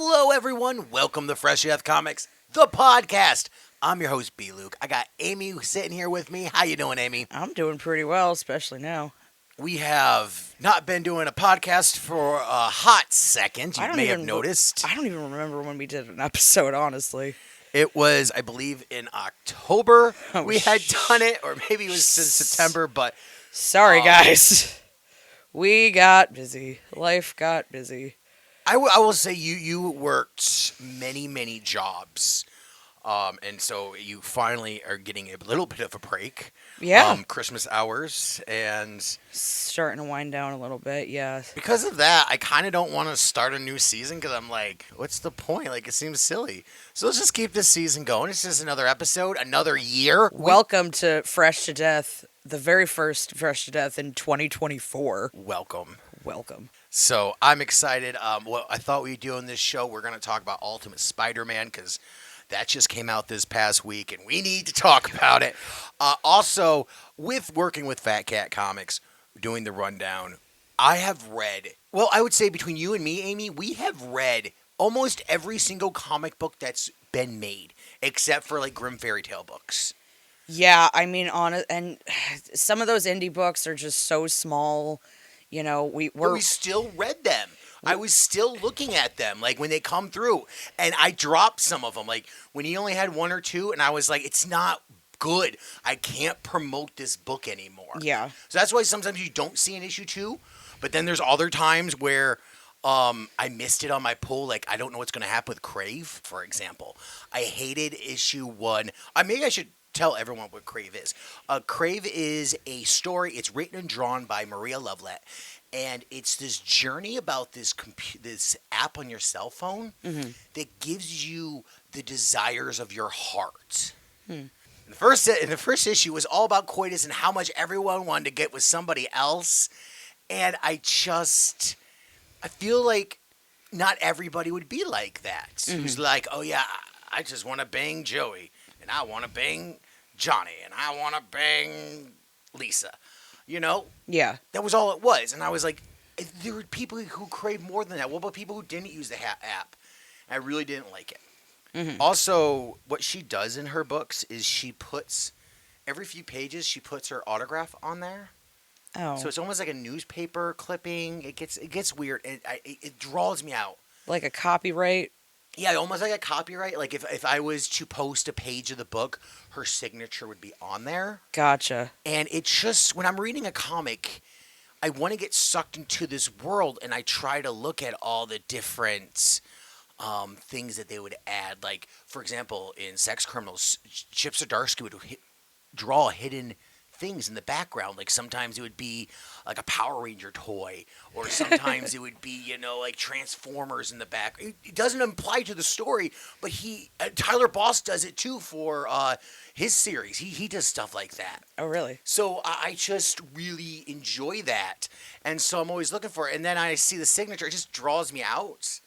Hello, everyone. Welcome to Fresh Earth Comics, the podcast. I'm your host, B. Luke. I got Amy sitting here with me. How you doing, Amy? I'm doing pretty well, especially now. We have not been doing a podcast for a hot second. You may have noticed. I don't even remember when we did an episode, honestly. It was, I believe, in October Oh, we had done it, or maybe it was since September, but... Sorry, guys. We got busy. Life got busy. I will say you worked many jobs, and so you finally are getting a little bit of a break. Yeah. Christmas hours, and Starting to wind down a little bit, yeah. because of that, I kind of don't want to start a new season because I'm like, what's the point? Like, it seems silly. So let's just keep this season going. It's just another episode, another year. Welcome to Fresh to Death, the very first Fresh to Death in 2024. Welcome. So I'm excited. What I thought we'd do on this show, we're going to talk about Ultimate Spider-Man because that just came out this past week, and we need to talk about it. Also, with working with Fat Cat Comics, doing the rundown, I have read, well, I would say between you and me, Amy, we have read almost every single comic book that's been made, except for like Grimm Fairy Tale books. yeah, I mean, and some of those indie books are just so small. You know, But we still read them. I was still looking at them, like, when they come through. And I dropped some of them. Like, when he only had one or two, and I was like, it's not good. I can't promote this book anymore. Yeah. So that's why sometimes you don't see an issue 2. But then there's other times where I missed it on my pull. Like, I don't know what's going to happen with Crave, for example. I hated issue 1. Maybe I should tell everyone what Crave is. Crave is a story. It's written and drawn by Maria Lovelet, and it's this journey about this app on your cell phone that gives you the desires of your heart. And the first issue was all about coitus and how much everyone wanted to get with somebody else, and I feel like not everybody would be like that. Who's like, oh yeah, I just want to bang Joey, and I want to bang Johnny, and I want to bang Lisa. You know? Yeah. That was all it was. And I was like, there were people who crave more than that. What about people who didn't use the app? I really didn't like it. Also, what she does in her books is she puts, every few pages, she puts her autograph on there. Oh. So it's almost like a newspaper clipping. It gets weird. It draws me out. Like a copyright? Yeah, almost like a copyright. Like if I was to post a page of the book, her signature would be on there. Gotcha. And it's just, when I'm reading a comic, I want to get sucked into this world, and I try to look at all the different things that they would add. Like, for example, in Sex Criminals, Chip Zdarsky would draw hidden things in the background. Like, sometimes it would be like a Power Ranger toy, or sometimes it would be, like Transformers in the back. It doesn't apply to the story, but Tyler Boss does it too for his series. He does stuff like that. Oh, really? So I just really enjoy that, and so I'm always looking for it. And then I see the signature; it just draws me out.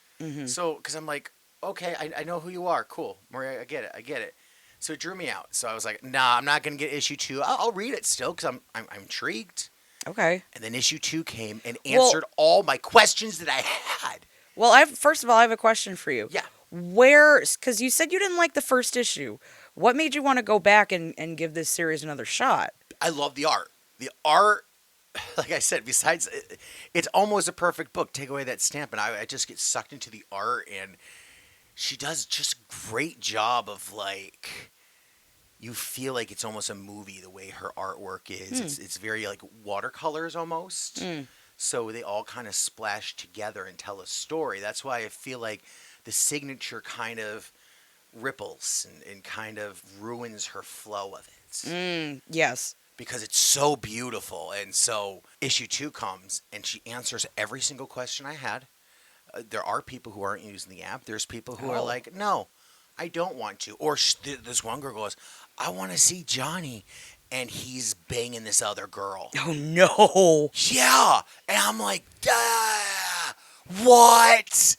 So, because I'm like, okay, I know who you are. Cool, Maria, I get it. So it drew me out. So I was like, nah, I'm not going to get issue 2. I'll read it still because I'm intrigued. Okay. And then issue 2 came and answered all my questions that I had. Well, first of all, I have a question for you. Yeah. Because you said you didn't like the first issue. What made you want to go back and give this series another shot? I love the art. The art, like I said, besides, it's almost a perfect book. Take away that stamp, and I just get sucked into the art, and she does just a great job of, like, you feel like it's almost a movie the way her artwork is. It's very like watercolors almost. So they all kind of splash together and tell a story. That's why I feel like the signature kind of ripples and kind of ruins her flow of it. Yes. Because it's so beautiful. And so issue 2 comes and she answers every single question I had. There are people who aren't using the app. There's people who are like, no, I don't want to. Or this one girl goes, I want to see Johnny, and he's banging this other girl. Oh, no. Yeah. And I'm like, what?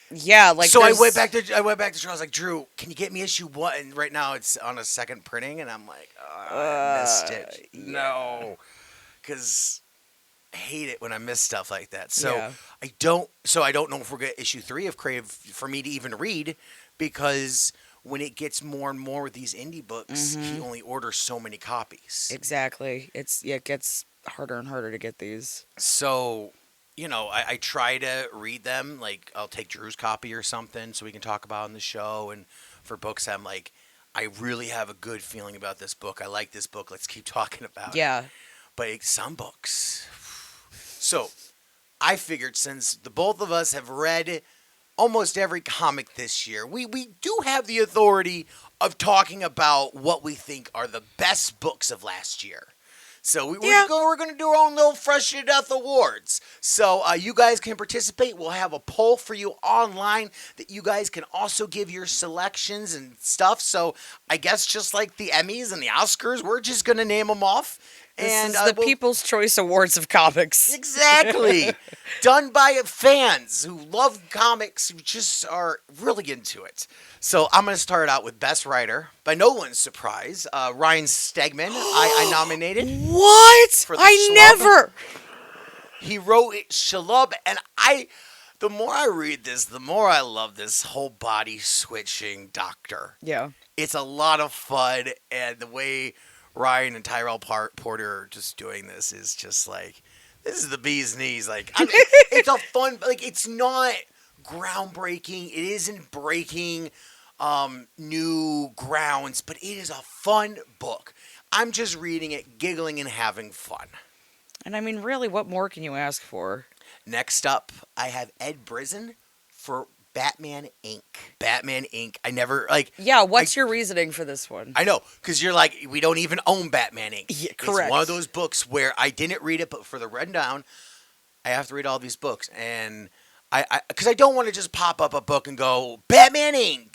Yeah, like so I went back to Drew. I was like, Drew, can you get me issue 1? And right now it's on a second printing, and I'm like, I missed it. No, because hate it when I miss stuff like that. Yeah. I don't know if we're gonna issue 3 of Crave for me to even read, because when it gets more and more with these indie books, he only orders so many copies. Exactly. It gets harder and harder to get these. So, I try to read them. Like, I'll take Drew's copy or something so we can talk about it on the show. And for books, I'm like, I really have a good feeling about this book. I like this book. Let's keep talking about it. Yeah. But some books. So, I figured since the both of us have read almost every comic this year, we do have the authority of talking about what we think are the best books of last year. So we're going to do our own little Fresh to Death Awards. So you guys can participate. We'll have a poll for you online that you guys can also give your selections and stuff. So I guess just like the Emmys and the Oscars, we're just going to name them off. This is the People's Choice Awards of comics. Exactly. Done by fans who love comics, who just are really into it. So I'm going to start out with Best Writer. By no one's surprise, Ryan Stegman, I nominated. What? For the I Schlub. never. He wrote Shalub, and the more I read this, the more I love this whole body switching doctor. Yeah. It's a lot of fun, and the way Ryan and Tyrell Porter are just doing this is just like, this is the bee's knees. Like, it's a fun, like, it's not groundbreaking. It isn't breaking new grounds, but it is a fun book. I'm just reading it, giggling, and having fun. And I mean, really, what more can you ask for? Next up, I have Ed Brisson for Batman Inc. Batman Inc. I never, like... Yeah, what's your reasoning for this one? I know, because you're like, we don't even own Batman Inc. Yeah, correct. It's one of those books where I didn't read it, but for the rundown, I have to read all these books. And because I don't want to just pop up a book and go, Batman Inc.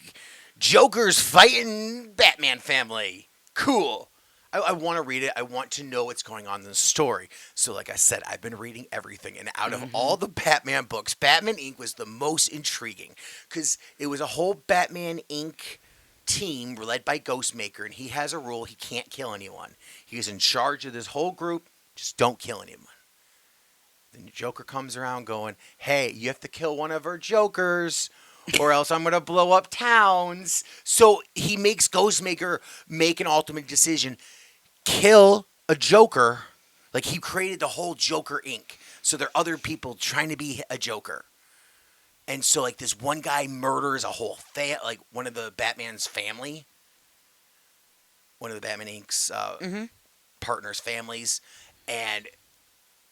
Joker's fighting Batman family. Cool. I want to read it. I want to know what's going on in the story. So like I said, I've been reading everything. And out of all the Batman books, Batman Inc. was the most intriguing. Because it was a whole Batman Inc. team led by Ghostmaker. And he has a rule. He can't kill anyone. He's in charge of this whole group. Just don't kill anyone. Then the Joker comes around going, hey, you have to kill one of our Jokers, or else I'm going to blow up towns. So he makes Ghostmaker make an ultimate decision. Kill a Joker. Like, he created the whole Joker Inc. So there are other people trying to be a Joker. And so, like, this one guy murders a whole like one of the Batman's family. One of the Batman Inc.'s partners' families. And,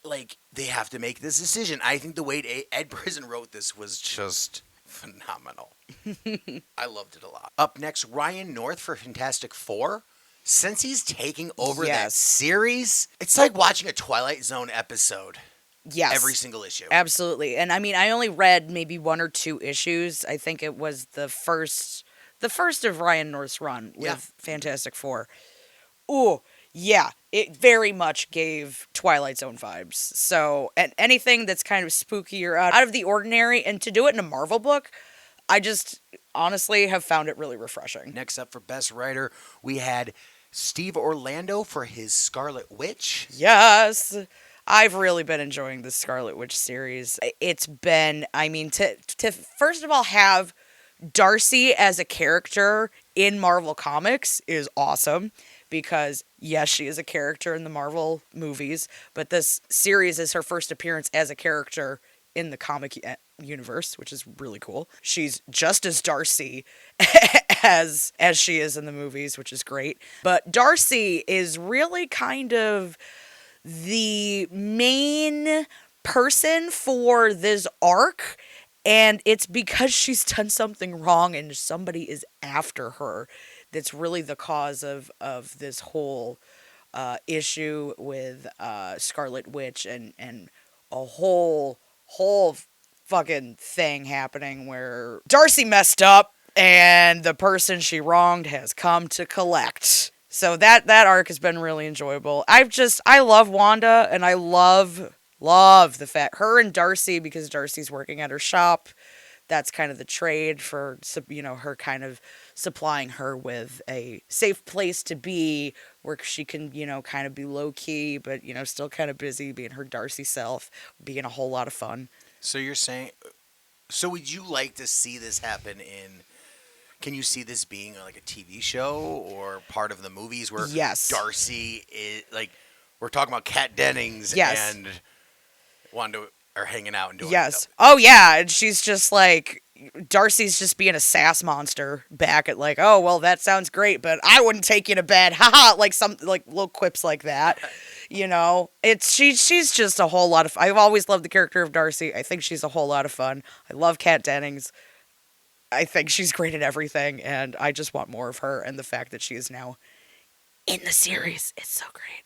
like, they have to make this decision. I think the way Ed Brisson wrote this was just phenomenal. I loved it a lot. Up next, Ryan North for Fantastic Four. Since he's taking over that series, it's like watching a Twilight Zone episode. Yes. Every single issue. Absolutely. And I mean, I only read maybe 1 or 2 issues. I think it was the first of Ryan North's run with Fantastic Four. Ooh, yeah. It very much gave Twilight Zone vibes. So, and anything that's kind of spooky or out of the ordinary, and to do it in a Marvel book, I just honestly have found it really refreshing. Next up for Best Writer, we had Steve Orlando for his Scarlet Witch. Yes. I've really been enjoying the Scarlet Witch series. It's been, I mean, to first of all have Darcy as a character in Marvel Comics is awesome. Because, yes, she is a character in the Marvel movies, but this series is her first appearance as a character in the comic universe, which is really cool. She's just as Darcy as she is in the movies, which is great. But Darcy is really kind of the main person for this arc, and it's because she's done something wrong and somebody is after her. That's really the cause of this whole issue with Scarlet Witch and a whole fucking thing happening where Darcy messed up and the person she wronged has come to collect. So that arc has been really enjoyable. I love Wanda, and I love the fact her and Darcy, because Darcy's working at her shop. that's kind of the trade for, her kind of supplying her with a safe place to be where she can, kind of be low key, but, still kind of busy being her Darcy self, being a whole lot of fun. So you're saying, so would you like to see this happen in? Can you see this being like a TV show or part of the movies where Yes. Darcy is like, we're talking about Kat Dennings Yes. and Wanda are hanging out and doing Yes. it. Oh, yeah. And she's just like, Darcy's just being a sass monster back at like, oh, well, that sounds great, but I wouldn't take you to bed. Haha. Like some like little quips like that. She's just a whole lot of I've always loved the character of Darcy. I think she's a whole lot of fun. I love Kat Dennings. I think she's great at everything, and I just want more of her. And the fact that she is now in the series is so great.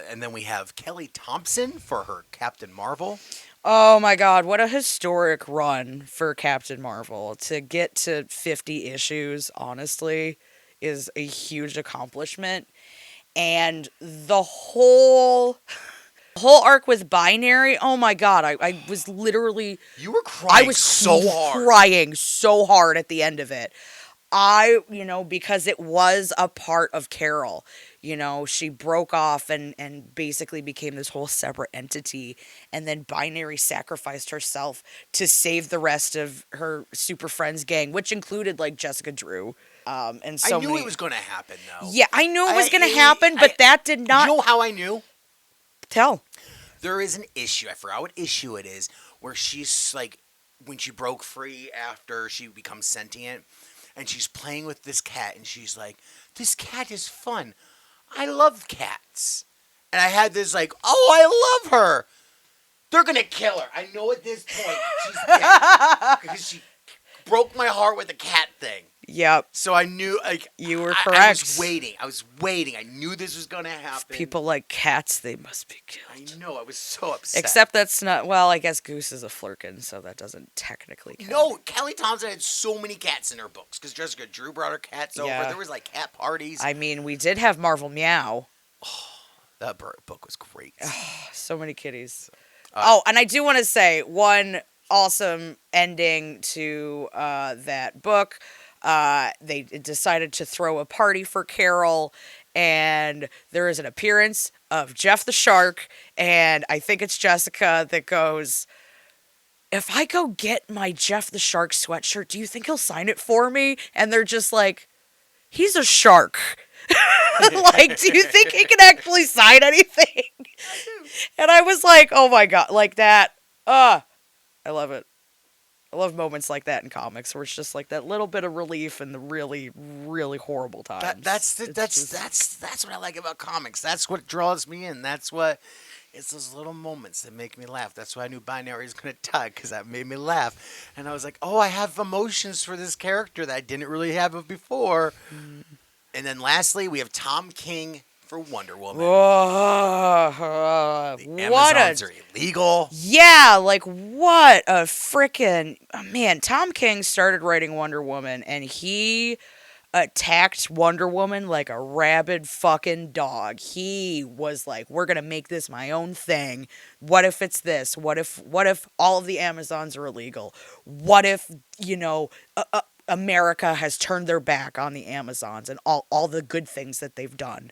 And then we have Kelly Thompson for her Captain Marvel. Oh my God, what a historic run for Captain Marvel. To get to 50 issues, honestly, is a huge accomplishment. And the whole arc with Binary, oh my God, I was literally You were crying so hard. crying so hard at the end of it. Because it was a part of Carol. She broke off and basically became this whole separate entity. And then Binary sacrificed herself to save the rest of her Super Friends gang, which included like Jessica Drew. And so I knew it was going to happen, though. Yeah, I knew it was going to happen, but that did not. You know how I knew? Tell. There is an issue. I forgot what issue it is, where she's like, when she broke free after she becomes sentient, and she's playing with this cat, and she's like, this cat is fun. I love cats. And I had this like, oh, I love her. They're going to kill her. I know at this point she's dead. Because she broke my heart with the cat thing. Yep. So I knew, like, you were I correct. was waiting. I knew this was going to happen. People like cats, they must be killed. I know. I was so upset. Except that's not, well, I guess Goose is a flirkin, so that doesn't technically count. No, Kelly Thompson had so many cats in her books because Jessica Drew brought her cats over. Yeah. There was like cat parties. I mean, we did have Marvel Meow. That book was great. So many kitties. And I do want to say one awesome ending to that book. They decided to throw a party for Carol, and there is an appearance of Jeff the Shark, and I think it's Jessica that goes, if I go get my Jeff the Shark sweatshirt, do you think he'll sign it for me? And they're just like, he's a shark. Like, do you think he can actually sign anything? And I was like, oh my God, like that. I love it. I love moments like that in comics where it's just like that little bit of relief in the really, really horrible times. That's what I like about comics. That's what draws me in. It's those little moments that make me laugh. That's why I knew Binary was going to die, because that made me laugh. And I was like, oh, I have emotions for this character that I didn't really have before. And then lastly, we have Tom King for Wonder Woman. Whoa, The Amazons are illegal. Yeah, like what a frickin' man. Tom King started writing Wonder Woman, and he attacked Wonder Woman like a rabid fucking dog. He was like, we're gonna make this my own thing. What if it's this? What if all of the Amazons are illegal? What if, America has turned their back on the Amazons and all the good things that they've done?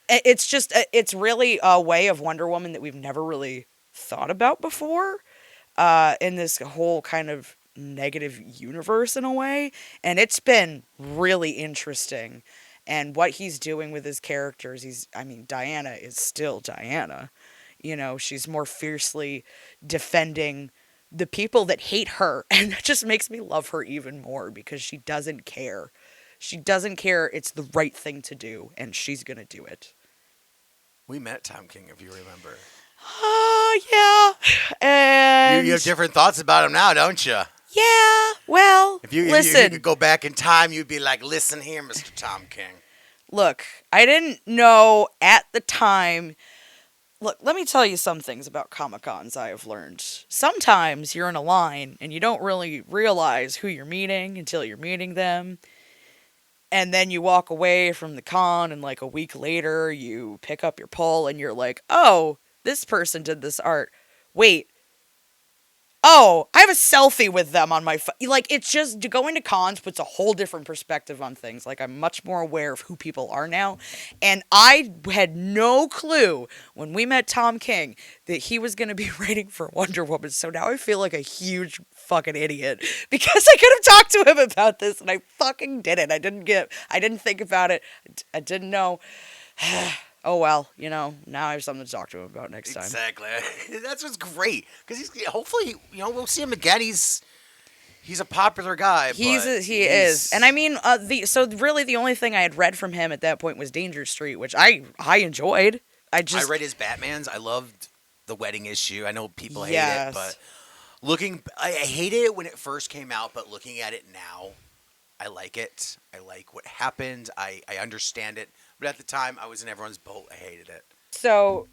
It's really a way of Wonder Woman that we've never really thought about before, in this whole kind of negative universe in a way. And it's been really interesting. And what he's doing with his characters, Diana is still Diana. She's more fiercely defending the people that hate her. And that just makes me love her even more, because she doesn't care. She doesn't care. It's the right thing to do, and she's going to do it. We met Tom King, if you remember. Yeah. And you have different thoughts about him now, don't you? Yeah. Well, if you could go back in time, you'd be like, listen here, Mr. Tom King. Look, I didn't know at the time. Look, let me tell you some things about Comic-Cons I have learned. Sometimes you're in a line and you don't really realize who you're meeting until you're meeting them. And then you walk away from the con, and like a week later, you pick up your poll and you're like, oh, this person did this art. Wait, Oh, I have a selfie with them on my phone. Like, it's just going to cons puts a whole different perspective on things. Like, I'm much more aware of who people are now. And I had no clue when we met Tom King that he was going to be writing for Wonder Woman. So now I feel like a huge fucking idiot because I could have talked to him about this and I fucking didn't. I didn't think about it. I didn't know. Oh well, now I have something to talk to him about next time. Exactly. That's what's great because he's hopefully we'll see him again. He's a popular guy. He is, and I mean the only thing I had read from him at that point was Danger Street, which I enjoyed. I read his Batmans. I loved the wedding issue. I know people hate Yes. it, but I hated it when it first came out. But looking at it now, I like it. I like what happened. I understand it. But at the time, I was in everyone's boat. I hated it. So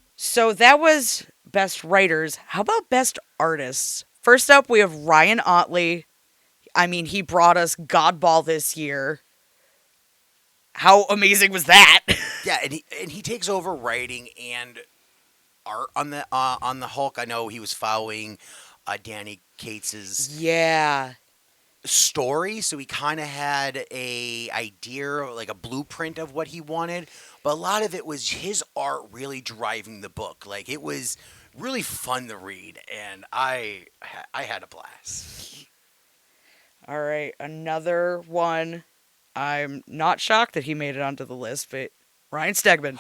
that was best writers. How about best artists? First up, we have Ryan Otley. I mean, he brought us Godball this year. How amazing was that? Yeah, and he takes over writing and art on the Hulk. I know he was following Danny Cates's Yeah. story, so he kind of had a idea, like a blueprint of what he wanted. But a lot of it was his art really driving the book. Like it was really fun to read, and I had a blast. All right, another one. I'm not shocked that he made it onto the list, but Ryan Stegman.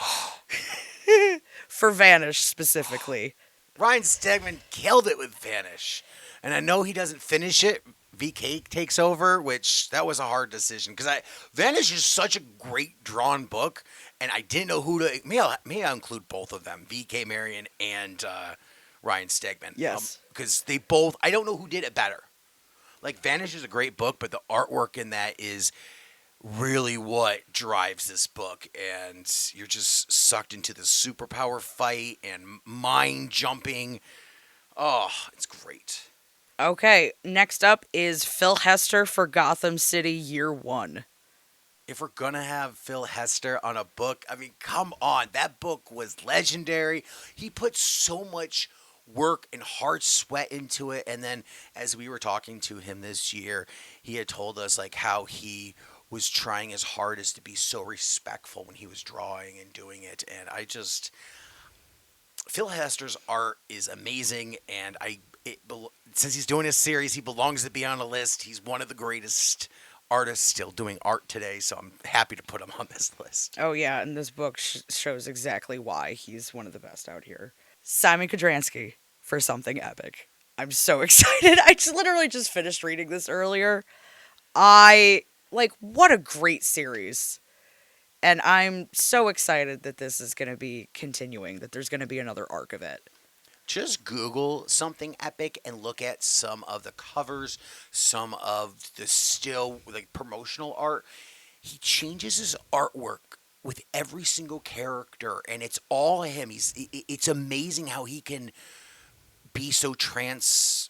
For Vanish specifically. Ryan Stegman killed it with Vanish, and I know he doesn't finish it. VK takes over, which that was a hard decision because Vanish is such a great drawn book, and I didn't know who to. May I include both of them, VK Marion and Ryan Stegman. Yes, because they both. I don't know who did it better. Like Vanish is a great book, but the artwork in that is really what drives this book, and you're just sucked into the superpower fight and mind jumping. Oh, it's great. Okay, next up is Phil Hester for Gotham City Year 1. If we're gonna have Phil Hester on a book, I mean, come on. That book was legendary. He put so much work and hard sweat into it. And then as we were talking to him this year, he had told us like how he was trying his hardest to be so respectful when he was drawing and doing it. And Phil Hester's art is amazing, and since he's doing a series, he belongs to be on a list. He's one of the greatest artists still doing art today, so I'm happy to put him on this list. Oh yeah, and this book shows exactly why he's one of the best out here. Simon Kodransky for Something Epic. I'm so excited. I literally just finished reading this earlier. What a great series. And I'm so excited that this is going to be continuing, that there's going to be another arc of it. Just Google Something Epic and look at some of the covers, some of the still like promotional art. He changes his artwork with every single character, and it's all him. It's amazing how he can be so translucent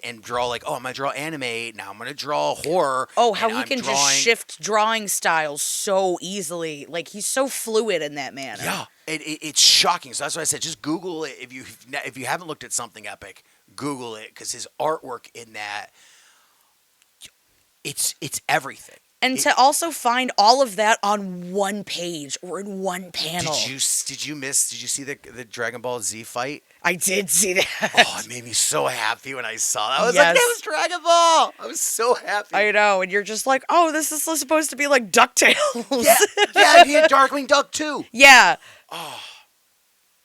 and draw like, oh, I'm gonna draw anime now. I'm gonna draw horror. Oh, how he can just shift drawing styles so easily. Like he's so fluid in that manner. Yeah, it's shocking. So that's why I said just Google it if you haven't looked at Something Epic. Google it because his artwork in that it's everything. And to also find all of that on one page or in one panel. Did you see the Dragon Ball Z fight? I did see that. Oh, it made me so happy when I saw that. I was like, that was Dragon Ball. I was so happy. I know, and you're just like, oh, this is supposed to be like DuckTales. Yeah, he had Darkwing Duck too. Yeah. Oh.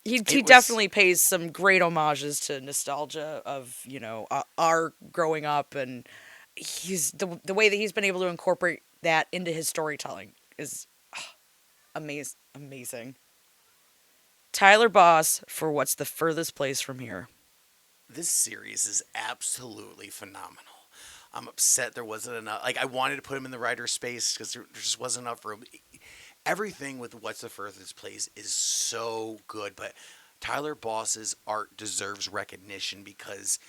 He definitely pays some great homages to nostalgia of, our growing up, and he's the way that he's been able to incorporate that into his storytelling is amazing. Tyler Boss for What's the Furthest Place from Here. This series is absolutely phenomenal. I'm upset there wasn't enough. Like, I wanted to put him in the writer space because there just wasn't enough room. Everything with What's the Furthest Place is so good, but Tyler Boss's art deserves recognition because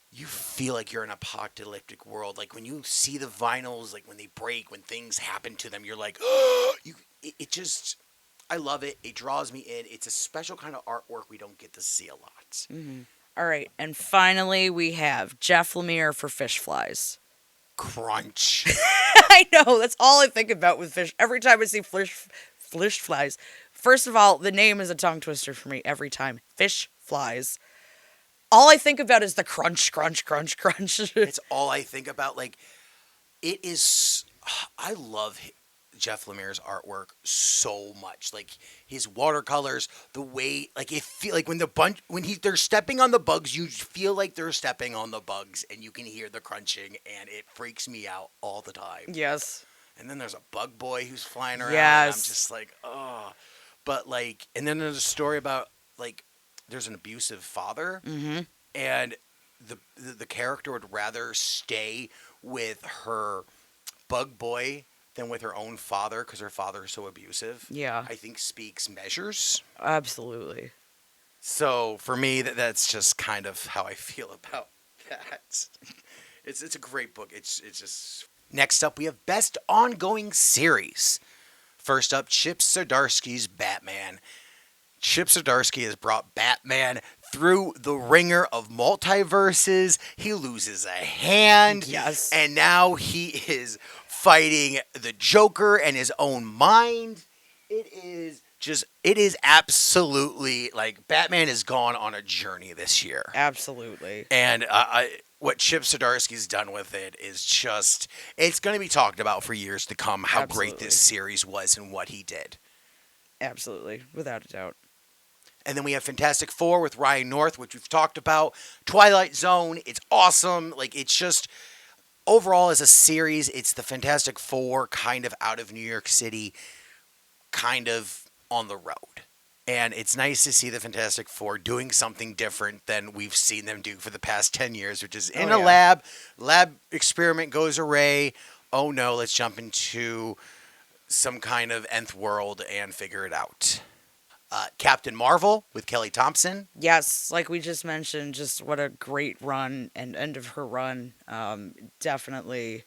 you feel like you're in an apocalyptic world. Like when you see the vinyls, like when they break, when things happen to them, you're like, oh, I love it. It draws me in. It's a special kind of artwork we don't get to see a lot. Mm-hmm. All right, and finally we have Jeff Lemire for Fish Flies. Crunch. I know, that's all I think about with fish. Every time I see fish flies. First of all, the name is a tongue twister for me every time. Fish flies. All I think about is the crunch, crunch, crunch, crunch. It's all I think about. Like, it is. I love Jeff Lemire's artwork so much. Like his watercolors, the way, like it feel like when they're stepping on the bugs, you feel like they're stepping on the bugs, and you can hear the crunching, and it freaks me out all the time. Yes. And then there's a bug boy who's flying around, and I'm Yes. just like, oh. But like, and then there's a story about like there's an abusive father, Mm-hmm. and the character would rather stay with her bug boy than with her own father because her father is so abusive. Yeah. I think speaks measures. Absolutely. So for me, that's just kind of how I feel about that. It's a great book. It's just. Next up, we have Best Ongoing Series. First up, Chip Zdarsky's Batman. Chip Zdarsky has brought Batman through the ringer of multiverses. He loses a hand. Yes. And now he is fighting the Joker and his own mind. It is absolutely like Batman has gone on a journey this year. Absolutely. And what Chip Zdarsky's done with it is just, it's going to be talked about for years to come how great Absolutely. this series was and what he did. Absolutely. Without a doubt. And then we have Fantastic Four with Ryan North, which we've talked about. Twilight Zone, it's awesome. Like, it's just, overall as a series, it's the Fantastic Four kind of out of New York City, kind of on the road. And it's nice to see the Fantastic Four doing something different than we've seen them do for the past 10 years, which is in a lab. Lab experiment goes awry. Oh no, let's jump into some kind of nth world and figure it out. Captain Marvel with Kelly Thompson. Yes, like we just mentioned, just what a great run and end of her run. Definitely,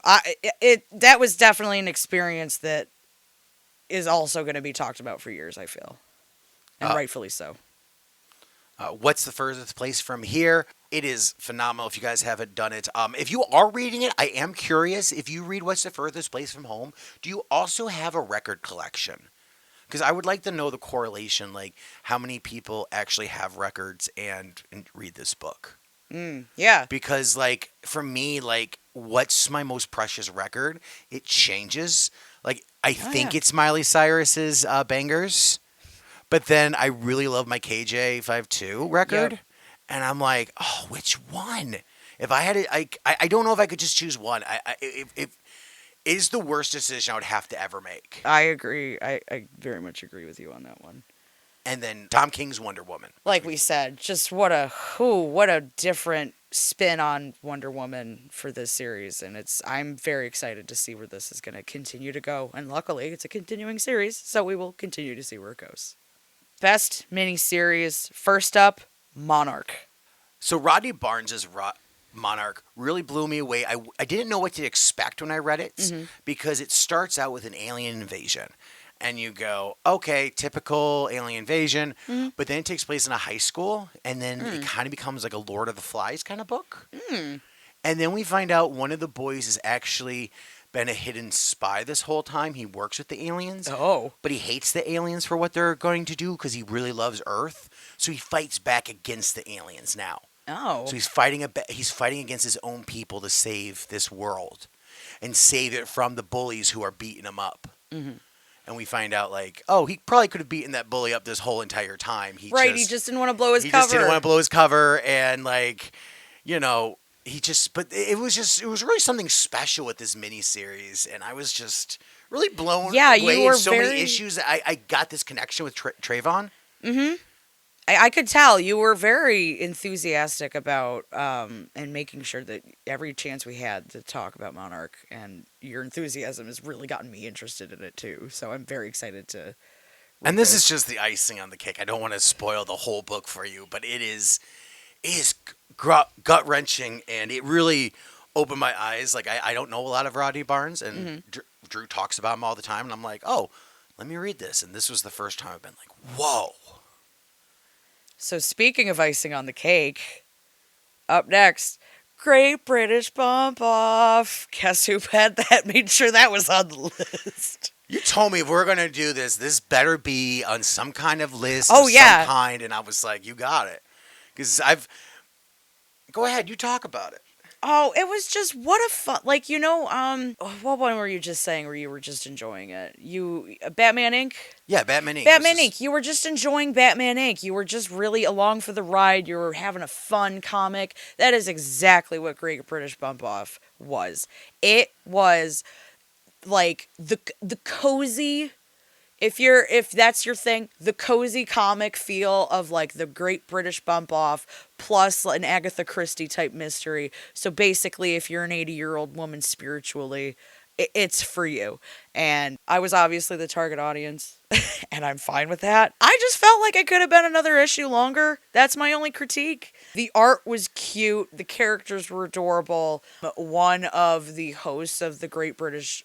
that was definitely an experience that is also going to be talked about for years. I feel, and rightfully so. What's the furthest place from here? It is phenomenal if you guys haven't done it. If you are reading it, I am curious. If you read What's the Furthest Place from Home, do you also have a record collection? Because I would like to know the correlation, like how many people actually have records and read this book. Yeah. Because like for me, like what's my most precious record? It changes. Like I think it's Miley Cyrus's Bangers, but then I really love my KJ52 record, and I'm like, oh, which one? If I had it, I don't know if I could just choose one. If is the worst decision I would have to ever make. I agree. I very much agree with you on that one. And then Tom King's Wonder Woman. Like we said, just what a different spin on Wonder Woman for this series, and I'm very excited to see where this is going to continue to go. And luckily, it's a continuing series, so we will continue to see where it goes. Best miniseries. First up, Monarch. So Rodney Barnes' Monarch really blew me away. I didn't know what to expect when I read it because it starts out with an alien invasion. And you go, okay, typical alien invasion. But then it takes place in a high school. And then it kind of becomes like a Lord of the Flies kind of book. And then we find out one of the boys has actually been a hidden spy this whole time. He works with the aliens. Oh. But he hates the aliens for what they're going to do because he really loves Earth. So he fights back against the aliens now. Oh. So he's fighting against his own people to save this world and save it from the bullies who are beating him up. And we find out, like, oh, he probably could have beaten that bully up this whole entire time. He just didn't want to blow his cover. He just didn't want to blow his cover, and, like, you know, but it was really something special with this miniseries, and I was just really blown away you were in so many issues. I got this connection with Trayvon. I could tell you were very enthusiastic about and making sure that every chance we had to talk about Monarch, and your enthusiasm has really gotten me interested in it too. So I'm very excited to. And this is just the icing on the cake. I don't want to spoil the whole book for you, but it is gut wrenching, and it really opened my eyes. Like I don't know a lot of Rodney Barnes, and Drew talks about him all the time, and I'm like, oh, let me read this. And this was the first time I've been like, whoa. So speaking of icing on the cake, up next, Great British Bump Off. Guess who had that? Made sure that was on the list. You told me if we're gonna do this, this better be on some kind of list Oh of yeah. some kind, and I was like, you got it, because I've. Go ahead, you talk about it. Oh, it was just what a fun. Like what one were you just saying where you were just enjoying it? Batman Inc. Yeah, Batman Inc. Batman Inc. You were just enjoying Batman Inc. You were just really along for the ride. You were having a fun comic. That is exactly what Great British Bump Off was. It was like the cozy, if that's your thing, the cozy comic feel of like the Great British Bump Off plus an Agatha Christie type mystery. So basically, if you're an 80-year-old woman spiritually, it's for you. And I was obviously the target audience, and I'm fine with that. I just felt like it could have been another issue longer. That's my only critique. The art was cute, the characters were adorable. One of the hosts of the Great British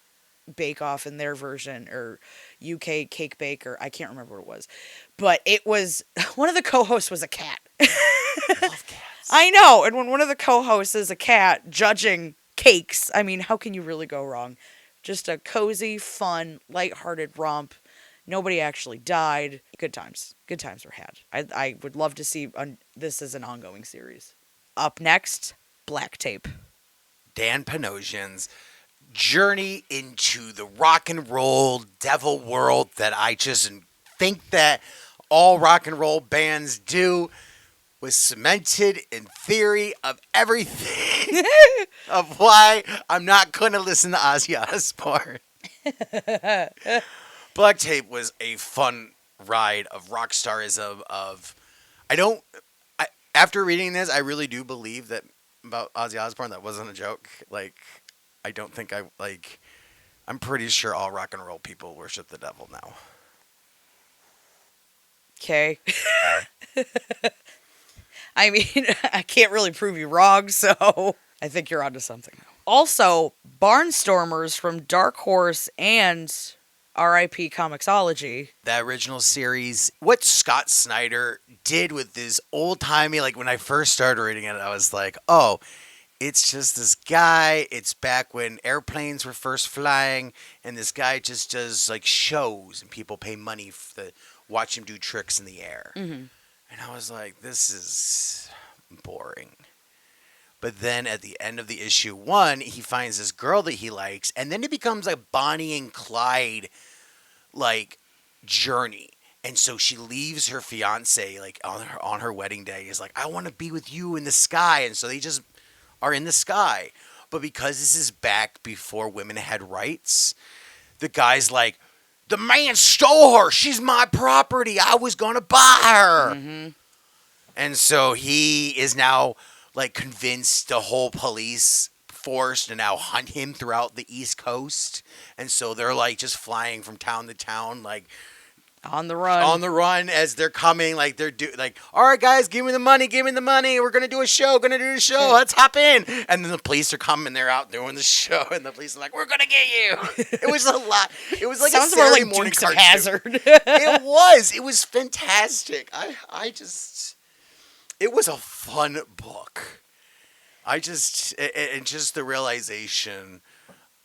Bake Off in their version, or UK Cake Baker, I can't remember what it was, but it was one of the co-hosts was a cat. I love cats. I know, and when one of the co-hosts is a cat judging cakes, I mean, how can you really go wrong? Just a cozy, fun, lighthearted romp. Nobody actually died. Good times. Good times were had. I would love to see this as an ongoing series. Up next, Black Tape. Dan Panosian's journey into the rock and roll devil world that I just think that all rock and roll bands do was cemented in theory of everything of why I'm not going to listen to Ozzy Osbourne. Black Tape was a fun ride of rock starism of after reading this, I really do believe that about Ozzy Osbourne that wasn't a joke. Like, I don't think I'm pretty sure all rock and roll people worship the devil now. Okay. I mean, I can't really prove you wrong, so I think you're onto something. Also, Barnstormers from Dark Horse and R.I.P. Comixology. The original series, what Scott Snyder did with this old-timey, like when I first started reading it, I was like, oh, it's just this guy. It's back when airplanes were first flying, and this guy just does like shows, and people pay money to watch him do tricks in the air. Mm-hmm. And I was like, this is boring. But then at the end of the issue 1, he finds this girl that he likes, and then it becomes like Bonnie and Clyde like journey. And so she leaves her fiance like on her wedding day. Is like, I want to be with you in the sky. And so they just are in the sky. But because this is back before women had rights, the guy's like, the man stole her. She's my property. I was going to buy her. Mm-hmm. And so he is now like convinced the whole police force to now hunt him throughout the East Coast. And so they're like just flying from town to town, like on the run as they're coming. Like they're like, all right, guys, give me the money. We're going to do a show. Let's hop in. And then the police are coming. They're out doing the show. And the police are like, we're going to get you. It was a lot. It was like sounds a more Saturday like morning Dukes of cartoon. Hazzard. It was fantastic. It was a fun book. And just the realization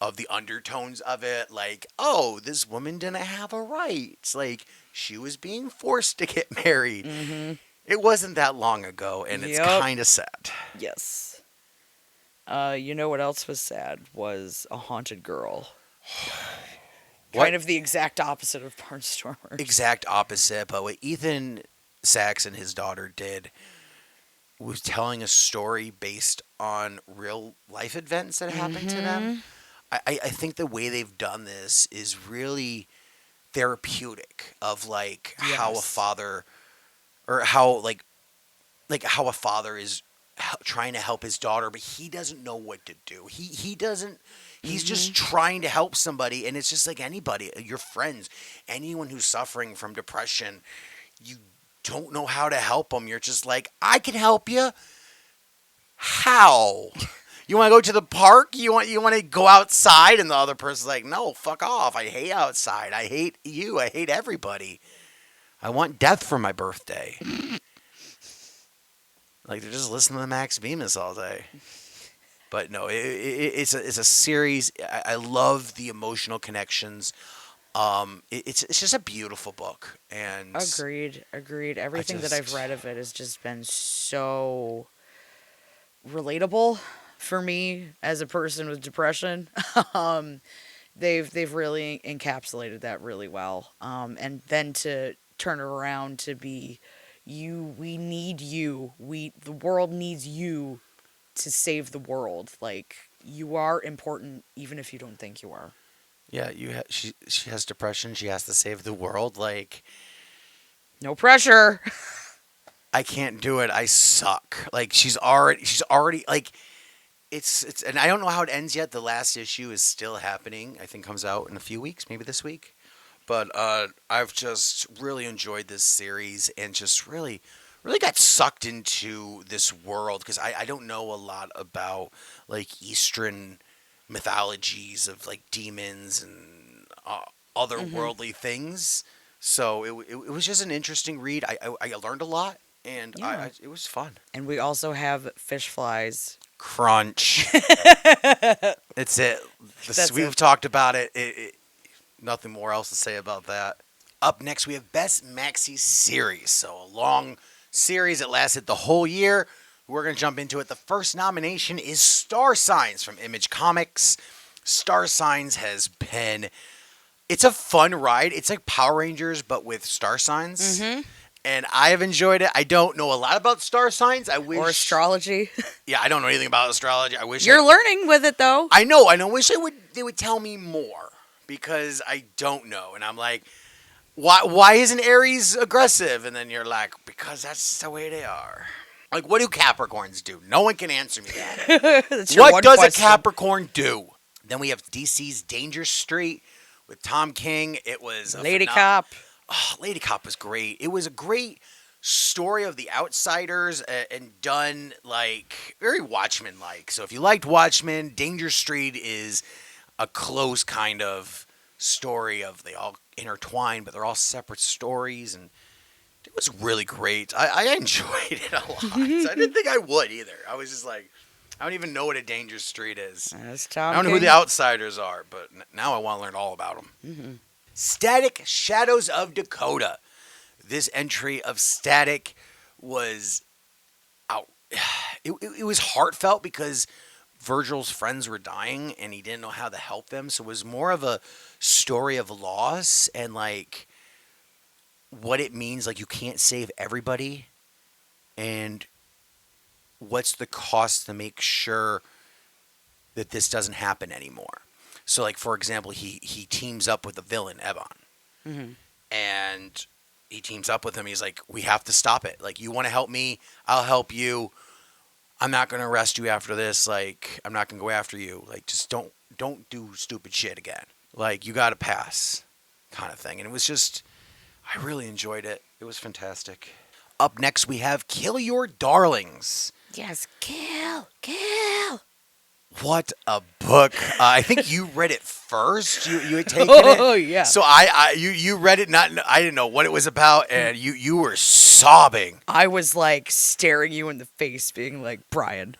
of the undertones of it, like, oh, this woman didn't have a right. Like, she was being forced to get married. Mm-hmm. It wasn't that long ago, and it's kind of sad. Yes. You know what else was sad? Was A Haunted Girl. Kind of the exact opposite of Barnstormers. Exact opposite, but what Ethan Sachs and his daughter did was telling a story based on real life events that happened to them. I think the way they've done this is really therapeutic of like how a father or how how a father is trying to help his daughter, but he doesn't know what to do. He's just trying to help somebody, and it's just like anybody, your friends, anyone who's suffering from depression, you don't know how to help them. You're just like, I can help you. How? You want to go to the park? You want to go outside? And the other person's like, no, fuck off. I hate outside. I hate you. I hate everybody. I want death for my birthday. Like they're just listening to Max Bemis all day. But no, it's a series. I love the emotional connections. It's just a beautiful book, and Agreed. Agreed. I Everything that I've just read of it has just been so relatable for me as a person with depression. um, they've really encapsulated that really well. And then to turn it around to be you, we need you. The world needs you to save the world. Like you are important, even if you don't think you are. yeah, she has depression. She has to save the world. Like No pressure. I can't do it. I suck. Like she's already like it's and I don't know how it ends yet. The last issue is still happening. I think comes out in a few weeks, maybe this week. But I've just really enjoyed this series and just really got sucked into this world because I don't know a lot about like Eastern mythologies of like demons and Hmm. otherworldly things. So it was just an interesting read. I learned a lot and Yeah. it was fun. And we also have fish flies. Crunch. It's it. That's We've it. talked about it. Nothing more else to say about that. Up next, we have Best Maxi Series. So a long series that lasted the whole year. We're going to jump into it. The first nomination is Star Signs from Image Comics. Star Signs has been. It's a fun ride. It's like Power Rangers, but with star signs. Hmm. And I have enjoyed it. I don't know a lot about star signs. I Or wish. astrology. Yeah, I don't know anything about astrology. I wish I. You're learning with it though. I know. I know. Wish they would tell me more because I don't know. And I'm like, why isn't Aries aggressive? And then you're like, because that's the way they are. Like, what do Capricorns do? No one can answer me that. That's your What one does a question. Capricorn do? Then we have DC's Danger Street with Tom King. It was Lady Cop. Oh, Lady Cop was great. It was a great story of the outsiders and done like very Watchmen like. So if you liked Watchmen, Danger Street is a close kind of story of they all intertwine, but they're all separate stories, and it was really great. I enjoyed it a lot. I didn't think I would either. I was just like, I don't even know what a Danger Street is. That's I Tom don't know who the King. outsiders are, but now I want to learn all about them. Hmm. Static Shadows of Dakota. This entry of Static was out. It was heartfelt because Virgil's friends were dying and he didn't know how to help them. So it was more of a story of loss and like what it means. Like you can't save everybody and what's the cost to make sure that this doesn't happen anymore. So like for example, he teams up with the villain Ebon Hmm. and he teams up with him. He's like, we have to stop it. Like you want to help me, I'll help you. I'm not gonna arrest you after this. Like, I'm not gonna go after you. Like, just don't do stupid shit again. Like, you gotta pass, kind of thing. And it was just, I really enjoyed it. It was fantastic. Up next, we have Kill Your Darlings. Yes, kill. What a book! I think you read it first. You had taken Oh it, yeah. so you read it. Not I didn't know what it was about, and you were sobbing. I was like staring you in the face, being like, Brian,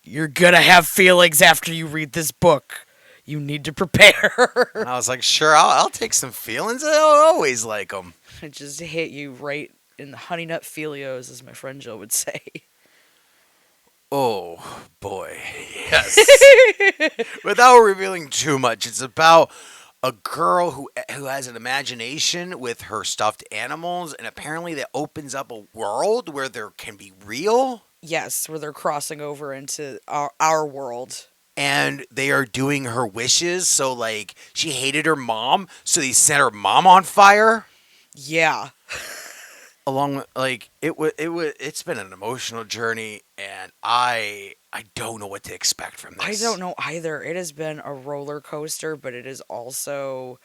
you're gonna have feelings after you read this book. You need to prepare. And I was like, sure, I'll take some feelings. I always like them. It just hit you right in the honey nut filios, as my friend Joe would say. Oh boy, yes. Without revealing too much, it's about a girl who has an imagination with her stuffed animals, and apparently that opens up a world where there can be real, Yes, where they're crossing over into our world. and they are doing her wishes. So like, she hated her mom, so they set her mom on fire. Yeah. Along with like it's been an emotional journey, and I don't know what to expect from I this. don't know either. It has been a roller coaster, but it is also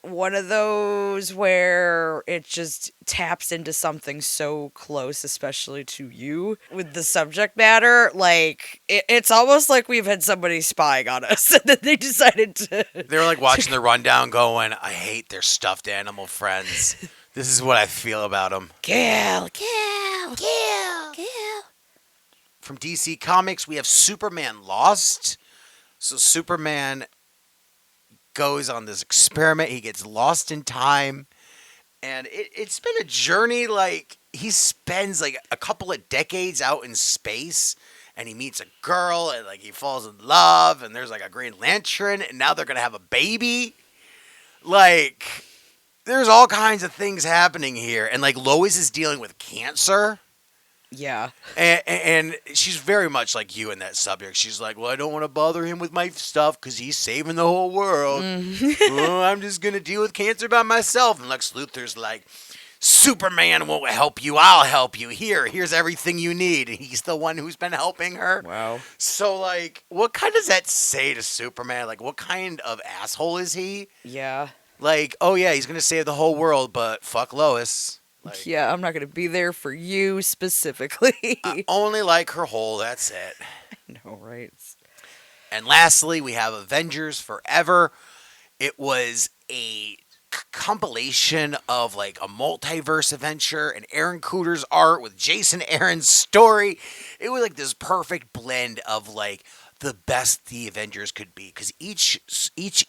one of those where it just taps into something so close, especially to you with the subject matter. Like, it's almost like we've had somebody spying on us and then they decided to. They were like watching the rundown, going, "I hate their stuffed animal friends. This is what I feel about him. Kill, kill, kill, kill. From DC Comics, we have Superman Lost. So Superman goes on this experiment. He gets lost in time. And it's been a journey. Like, he spends like a couple of decades out in space. And he meets a girl. And like he falls in love. And there's like a Green Lantern. And now they're going to have a baby. Like, there's all kinds of things happening here. And like Lois is dealing with cancer. Yeah. And she's very much like you in that subject. She's like, well, I don't want to bother him with my stuff because he's saving the whole world. Well, I'm just going to deal with cancer by myself. And Lex Luthor's like, Superman won't help you. I'll help you. Here's everything you need. And he's the one who's been helping her. Wow. So, like, what kind does that say to Superman? Like, what kind of asshole is he? Yeah. Like, oh, yeah, he's going to save the whole world, but fuck Lois. Like, Yeah, I'm not going to be there for you specifically. I only like her hole. That's it. No, right? And lastly, we have Avengers Forever. It was a compilation of like a multiverse adventure and Aaron Cooter's art with Jason Aaron's story. It was like this perfect blend of like the best the Avengers could be because each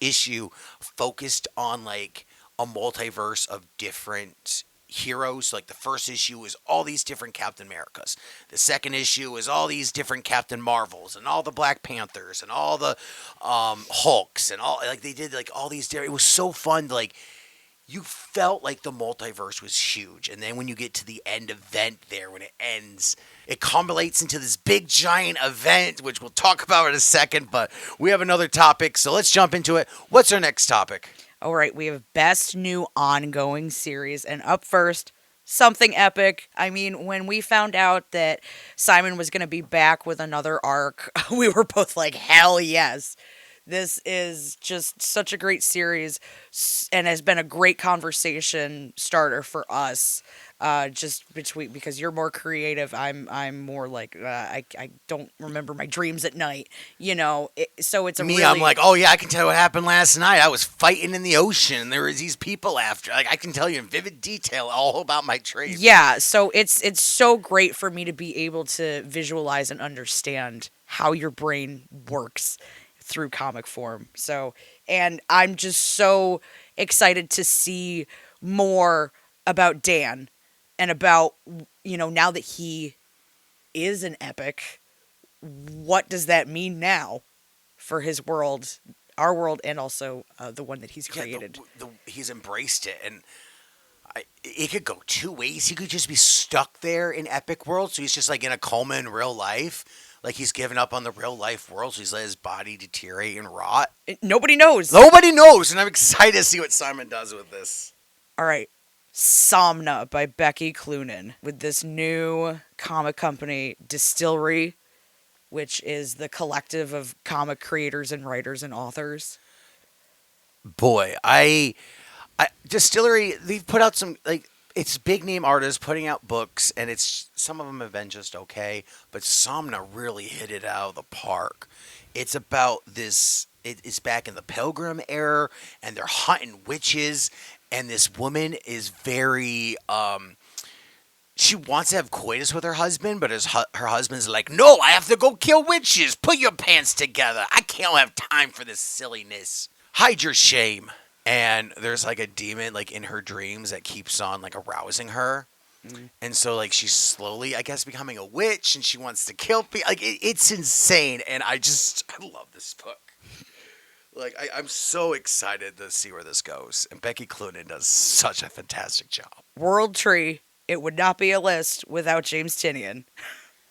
issue focused on like a multiverse of different heroes. Like the first issue was all these different Captain Americas. The second issue was all these different Captain Marvels and all the Black Panthers and all the Hulks and all like they did like all these different. It was so fun. Like you felt like the multiverse was huge, and then when you get to the end event there, when it ends, it culminates into this big giant event, which we'll talk about in a second. But we have another topic, so let's jump into it. What's our next topic? All right, we have best new ongoing series. And up first, something epic. I mean, when we found out that Simon was going to be back with another arc, we were both like, hell yes. This is just such a great series and has been a great conversation starter for us. Just between because you're more creative, I'm more like I don't remember my dreams at night, so it's a Me, really... I'm like, oh yeah, I can tell you what happened last night. I was fighting in the ocean. There was these people after. Like I can tell you in vivid detail all about my dreams. Yeah, so it's so great for me to be able to visualize and understand how your brain works through comic form. So, and I'm just so excited to see more about Dan and about, now that he is an epic, what does that mean now for his world, our world, and also the one that he's created? Yeah, he's embraced it, and it could go two ways. He could just be stuck there in epic world, so he's just like in a coma in real life. Like he's given up on the real life world, so he's let his body deteriorate and rot. Nobody knows. Nobody knows, and I'm excited to see what Simon does with this. All right. Somna by Becky Cloonan with this new comic company, Distillery, which is the collective of comic creators and writers and authors. Boy, I Distillery, they've put out some, like, it's big name artists putting out books, and it's some of them have been just okay, but Somna really hit it out of the park. It's about this, it's back in the Pilgrim era, and they're hunting witches, and this woman is very, she wants to have coitus with her husband, but her husband's like, no, I have to go kill witches. Put your pants together. I can't have time for this silliness. Hide your shame. And there's like a demon like in her dreams that keeps on like arousing her. Mm-hmm. And so like she's slowly, I guess, becoming a witch, and she wants to kill people. Like it's insane. And I love this book. Like, I'm so excited to see where this goes. And Becky Cloonan does such a fantastic job. World Tree, it would not be a list without James Tynion.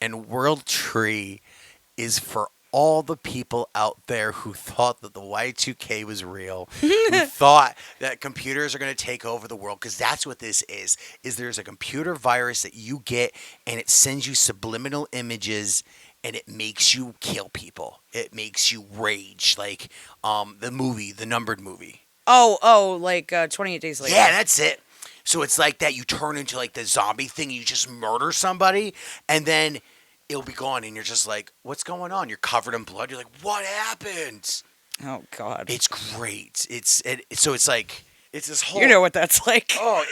And World Tree is for all the people out there who thought that the Y2K was real, who thought that computers are going to take over the world, because that's what this is there's a computer virus that you get, and it sends you subliminal images, and it makes you kill people. It makes you rage, like the numbered movie. Oh, like 28 Days Later. Yeah, that's it. So it's like that. You turn into like the zombie thing. You just murder somebody, and then it'll be gone, and you're just like, what's going on? You're covered in blood. You're like, what happened? Oh, God. It's great. So it's like it's this whole. You know what that's like. Oh,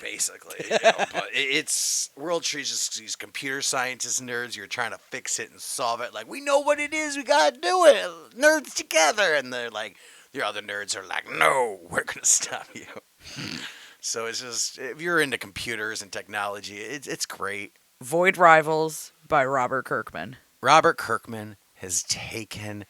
basically, but it's World Tree's just these computer scientist nerds. You're trying to fix it and solve it. Like, we know what it is. We gotta do it. Nerds together, and they're like, the other nerds are like, no, we're gonna stop you. So it's just, if you're into computers and technology, it's great. Void Rivals by Robert Kirkman. Robert Kirkman has taken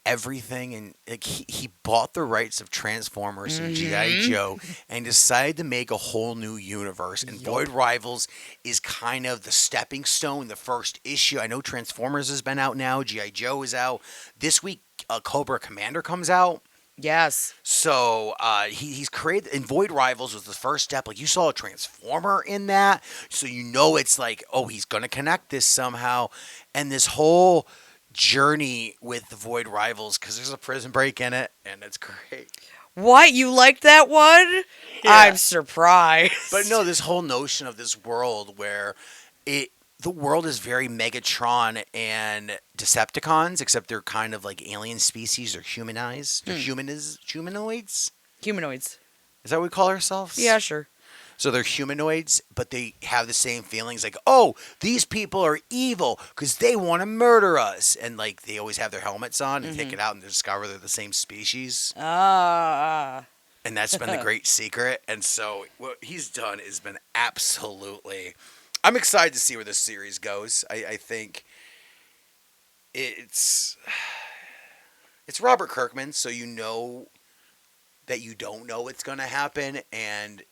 everything, and like, he bought the rights of Transformers and G.I. Joe and decided to make a whole new universe. And Void Rivals is kind of the stepping stone, the first issue. I know Transformers has been out now. G.I. Joe is out. This week, Cobra Commander comes out. Yes. So he's created, and Void Rivals was the first step. Like, you saw a Transformer in that, so you know it's like, oh, he's gonna connect this somehow, and this whole journey with the Void Rivals, because there's a prison break in it, and it's great. What? You liked that one? Yeah. I'm surprised. But no, this whole notion of this world where the world is very Megatron and Decepticons, except they're kind of like alien species. They're humanized. They're humanoids. Humanoids. Is that what we call ourselves? Yeah, sure. So they're humanoids, but they have the same feelings. Like, oh, these people are evil because they want to murder us. And like, they always have their helmets on and take it out and discover they're the same species. Ah. And that's been the great secret. And so what he's done has been absolutely... I'm excited to see where this series goes. I think it's Robert Kirkman, so you know that you don't know what's going to happen, and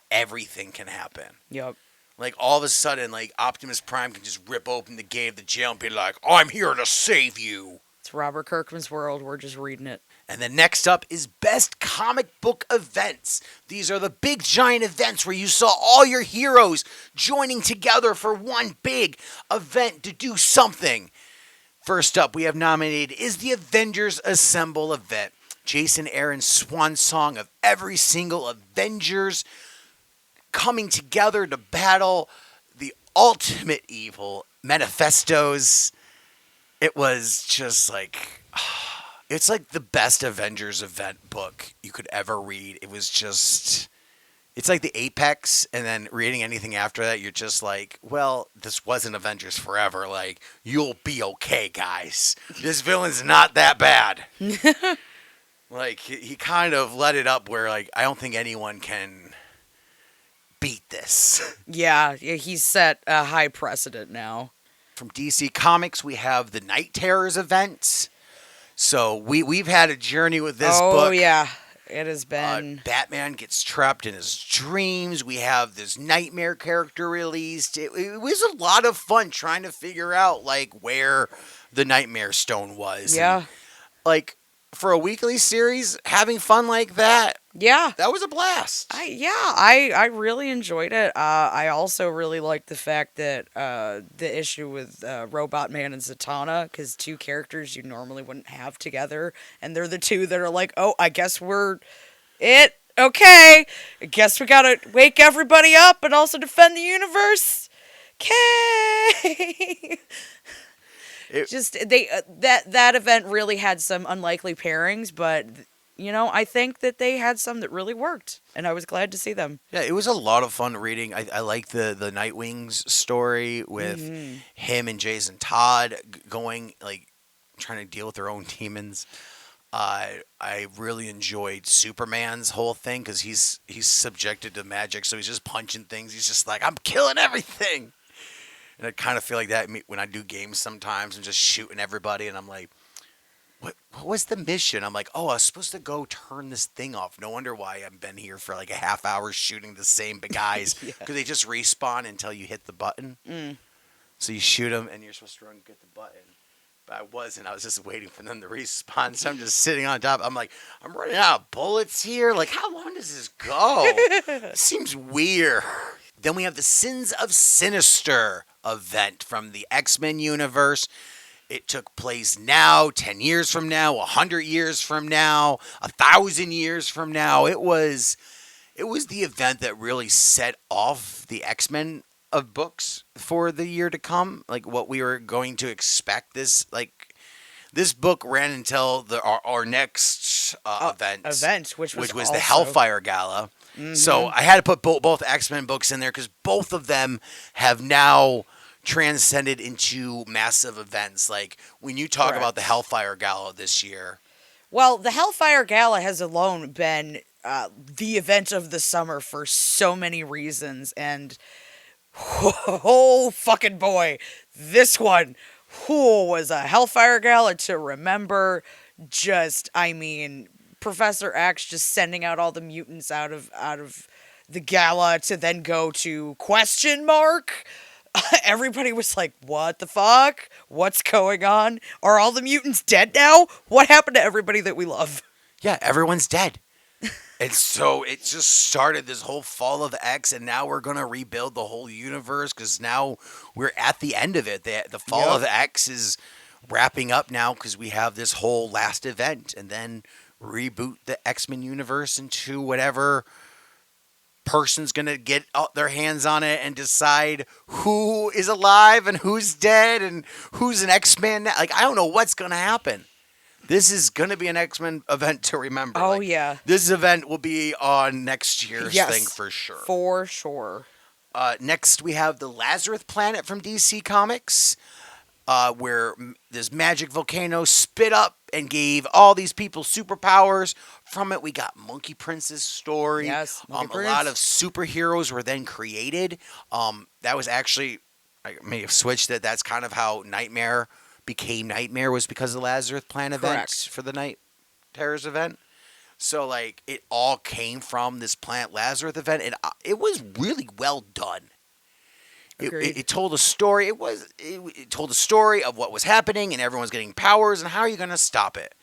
everything can happen. Yep. Like, all of a sudden, like, Optimus Prime can just rip open the gate of the jail and be like, I'm here to save you. It's Robert Kirkman's world. We're just reading it. And then next up is Best Comic Book Events. These are the big giant events where you saw all your heroes joining together for one big event to do something. First up, we have nominated is the Avengers Assemble event. Jason Aaron's swan song of every single Avengers coming together to battle the ultimate evil, Manifestos. It was just like... It's like the best Avengers event book you could ever read. It was just... It's like the apex, and then reading anything after that, you're just like, well, this wasn't Avengers Forever. Like, you'll be okay, guys. This villain's not that bad. Like, he kind of let it up where, like, I don't think anyone can beat this. Yeah, he's set a high precedent now. From DC Comics, we have the Night Terrors event. So we've had a journey with this book. Oh, yeah. It has been... Batman gets trapped in his dreams. We have this Nightmare character released. It was a lot of fun trying to figure out, like, where the Nightmare Stone was. Yeah. And, like, for a weekly series, having fun like that, Yeah. that was a blast. I really enjoyed it. I also really liked the fact that the issue with Robot Man and Zatanna, because two characters you normally wouldn't have together, and they're the two that are like, oh, I guess we're it. Okay, I guess we gotta wake everybody up and also defend the universe. Okay. That event really had some unlikely pairings, but you know, I think that they had some that really worked, and I was glad to see them. Yeah, it was a lot of fun reading. I like the Nightwing's story with him and Jason Todd going, like, trying to deal with their own demons. I really enjoyed Superman's whole thing because he's subjected to magic, so he's just punching things. He's just like, I'm killing everything. And I kind of feel like that when I do games sometimes. I'm just shooting everybody, and I'm like, what was the mission? I'm like, oh, I was supposed to go turn this thing off. No wonder why I've been here for like a half hour shooting the same guys. Because they just respawn until you hit the button. So you shoot them, and you're supposed to run and get the button. But I wasn't. I was just waiting for them to respawn. So I'm just sitting on top. I'm like, I'm running out of bullets here. Like, how long does this go? It seems weird. Then we have the Sins of Sinister event from the X-Men universe. It took place now, 10 years from now, 100 years from now, 1,000 years from now. It was the event that really set off the X-Men of books for the year to come. Like, what we were going to expect. This book ran until our next event, which was the also Hellfire Gala. So I had to put both X-Men books in there because both of them have now transcended into massive events. Like when you talk about the Correct. Hellfire Gala this year. Well, the Hellfire Gala has alone been the event of the summer for so many reasons, and oh fucking boy, this one was a Hellfire Gala to remember. Just, I mean, Professor X just sending out all the mutants out of the gala to then go to question mark. Everybody was like, what the fuck? What's going on? Are all the mutants dead now? What happened to everybody that we love? Yeah, everyone's dead. And so it just started this whole fall of X, and now we're going to rebuild the whole universe because now we're at the end of it. The fall of X is wrapping up now because we have this whole last event, and then reboot the X-Men universe into whatever person's going to get their hands on it and decide who is alive and who's dead and who's an X-Men. Like, I don't know what's going to happen. This is going to be an X-Men event to remember. Oh, yeah. This event will be on next year's thing for sure. For sure. Next, we have the Lazarus Planet from DC Comics, where this magic volcano spit up and gave all these people superpowers. From it, we got Monkey Prince's story. Yes, Monkey A Prince. lot of superheroes were then created. That was actually, I may have switched it. That's kind of how Nightmare became Nightmare, was because of the Lazarus Planet event for the Night Terrors event. So, like, it all came from this Planet Lazarus event, and it was really well done. It told a story. It told a story of what was happening, and everyone's getting powers, and how are you going to stop it?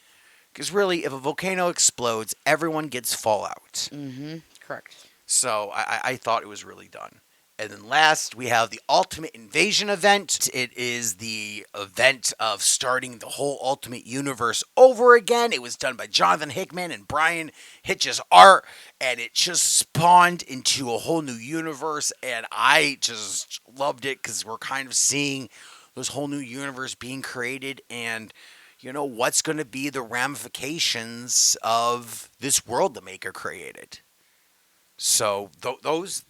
Because really, if a volcano explodes, everyone gets fallout. Mm-hmm. Correct. So I thought it was really done. And then last, we have the Ultimate Invasion event. It is the event of starting the whole Ultimate Universe over again. It was done by Jonathan Hickman and Brian Hitch's art, and it just spawned into a whole new universe, and I just loved it because we're kind of seeing this whole new universe being created, and you know, what's going to be the ramifications of this world the maker created. So those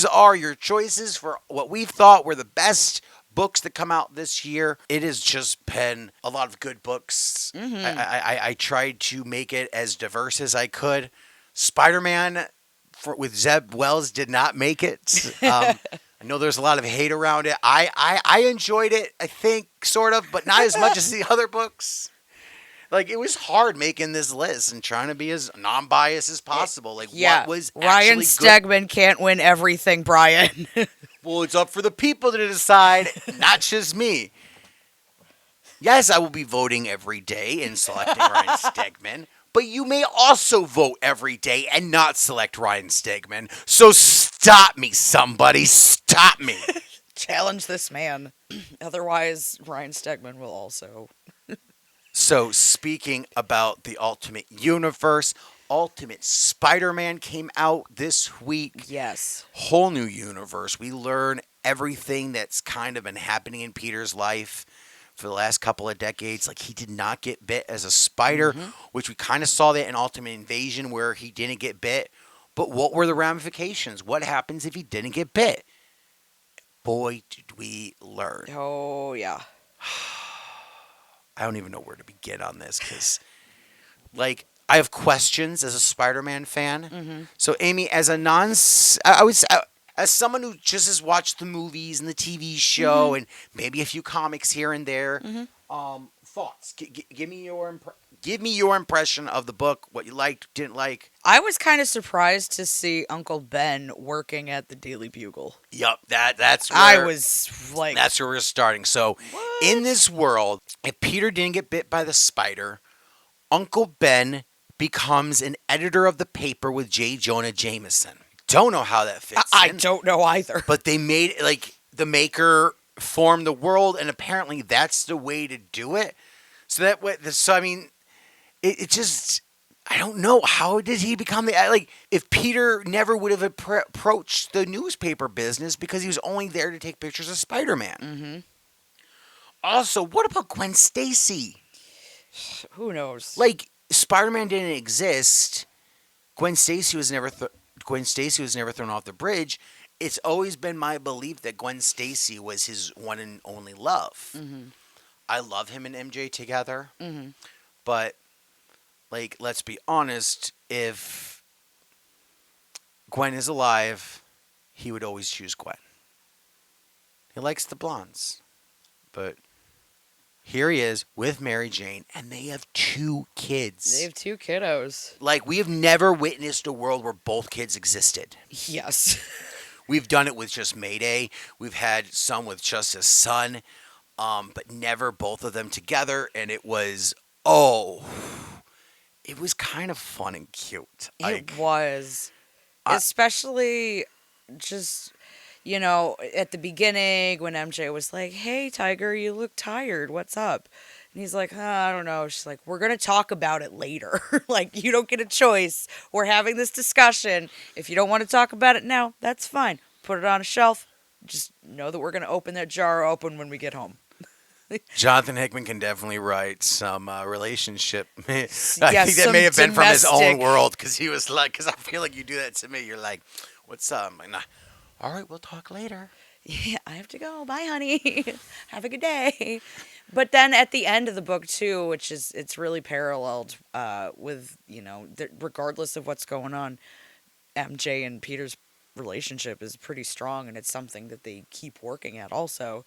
are your choices for what we thought were the best books that come out this year. It has just been a lot of good books. Mm-hmm. I tried to make it as diverse as I could. Spider-Man with Zeb Wells did not make it. I know there's a lot of hate around it. I enjoyed it, I think, sort of, but not as much as the other books. Like, it was hard making this list and trying to be as non-biased as possible. Like, what was Ryan actually Stegman can't win everything, Brian. Well, it's up for the people to decide, not just me. Yes, I will be voting every day and selecting Ryan Stegman, but you may also vote every day and not select Ryan Stegman. So stop me, somebody. Stop me. Challenge this man. Otherwise, Ryan Stegman will also. So, speaking about the Ultimate Universe, Ultimate Spider-Man came out this week. Yes. Whole new universe. We learn everything that's kind of been happening in Peter's life for the last couple of decades. Like, he did not get bit as a spider, which we kind of saw that in Ultimate Invasion where he didn't get bit. But what were the ramifications? What happens if he didn't get bit? Boy, did we learn. Oh, yeah. I don't even know where to begin on this because, like, I have questions as a Spider-Man fan. Mm-hmm. So, Amy, as a as someone who just has watched the movies and the TV show and maybe a few comics here and there, thoughts? Give me your impression of the book. What you liked, didn't like. I was kind of surprised to see Uncle Ben working at the Daily Bugle. Yup, that's where I was like, that's where we're starting. So, in this world, if Peter didn't get bit by the spider, Uncle Ben becomes an editor of the paper with J. Jonah Jameson. Don't know how that fits I in, don't know either. but they made, like, the maker formed the world, and apparently that's the way to do it. So that way, I mean, it just, I don't know, how did he become the, like, if Peter never would have approached the newspaper business because he was only there to take pictures of Spider-Man. Mm-hmm. Also, what about Gwen Stacy? Who knows? Like Spider-Man didn't exist. Gwen Stacy was never thrown off the bridge. It's always been my belief that Gwen Stacy was his one and only love. Mm-hmm. I love him and MJ together, Mm-hmm. but like let's be honest, if Gwen is alive, he would always choose Gwen. He likes the blondes. But here he is with Mary Jane, and they have 2 kids. They have 2 kiddos. Like, we have never witnessed a world where both kids existed. Yes. We've done it with just Mayday. We've had some with just his son, but never both of them together. And it was, it was kind of fun and cute. It was. I- Especially just, at the beginning when MJ was like, "Hey, Tiger, you look tired. What's up?" And he's like, I don't know. She's like, "We're going to talk about it later." Like, you don't get a choice. We're having this discussion. If you don't want to talk about it now, that's fine. Put it on a shelf. Just know that we're going to open that jar open when we get home. Jonathan Hickman can definitely write some relationship. I Yes, think that some may have been from his own domestic- world because he was like, because I feel like you do that to me. You're like, what's up? I'm like, nah. All right, we'll talk later. Yeah, I have to go. Bye, honey. Have a good day. But then at the end of the book too, which is it's really paralleled with regardless of what's going on, MJ and Peter's relationship is pretty strong, and it's something that they keep working at also.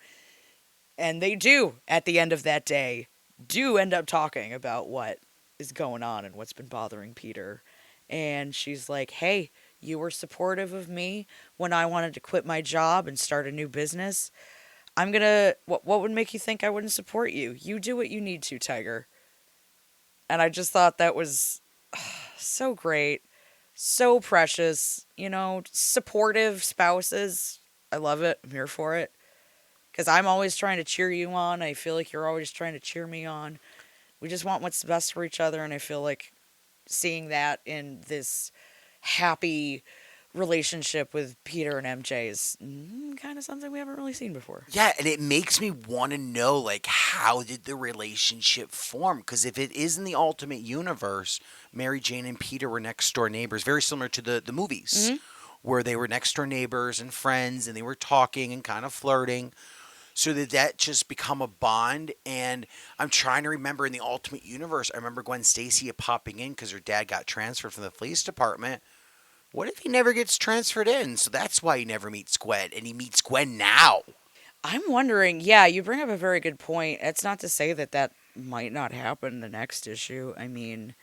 And they do at the end of that day do end up talking about what is going on and what's been bothering Peter. And she's like, "Hey, you were supportive of me when I wanted to quit my job and start a new business. What would make you think I wouldn't support you? You do what you need to, Tiger." And I just thought that was so great, so precious, supportive spouses. I love it. I'm here for it. Because I'm always trying to cheer you on. I feel like you're always trying to cheer me on. We just want what's best for each other, and I feel like seeing that in this happy relationship with Peter and MJ is kind of something we haven't really seen before. Yeah, and it makes me want to know, like, how did the relationship form? Because if it is in the Ultimate Universe, Mary Jane and Peter were next door neighbors, very similar to the movies, where they were next door neighbors and friends, and they were talking and kind of flirting. So did that just become a bond? And I'm trying to remember in the Ultimate Universe, I remember Gwen Stacy popping in because her dad got transferred from the police department. What if he never gets transferred in? So that's why he never meets Gwen, and he meets Gwen now. I'm wondering, yeah, you bring up a very good point. It's not to say that might not happen in the next issue. I mean,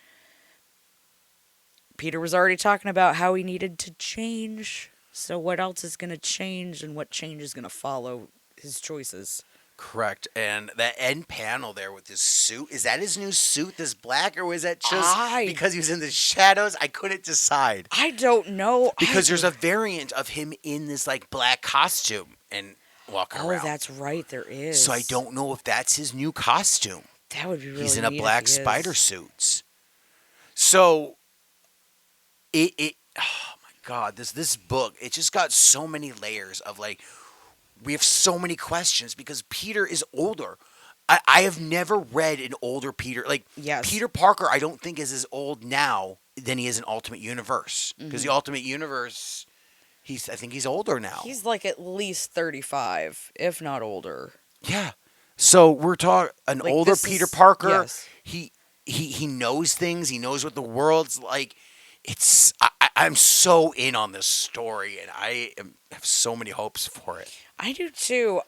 Peter was already talking about how he needed to change. So what else is going to change, and what change is going to follow his choices? Correct. And that end panel there with his suit, is that his new suit, this black, or was that just because he was in the shadows? I couldn't decide. I don't know. Because there's a variant of him in this like black costume and walking around. Oh, that's right, there is. So I don't know if that's his new costume. That would be really He's in a neat if black he is. spider suit. So it oh my god, this book, it just got so many layers of like, we have so many questions because Peter is older. I have never read an older Peter. Like, Yes. Peter Parker, I don't think is as old now than he is in Ultimate Universe. Because the Ultimate Universe, I think he's older now. He's like at least 35, if not older. Yeah. So we're talking an Like, older this Peter is- Parker. yes. He knows things. He knows what the world's like. I'm so in on this story, and have so many hopes for it. I do too.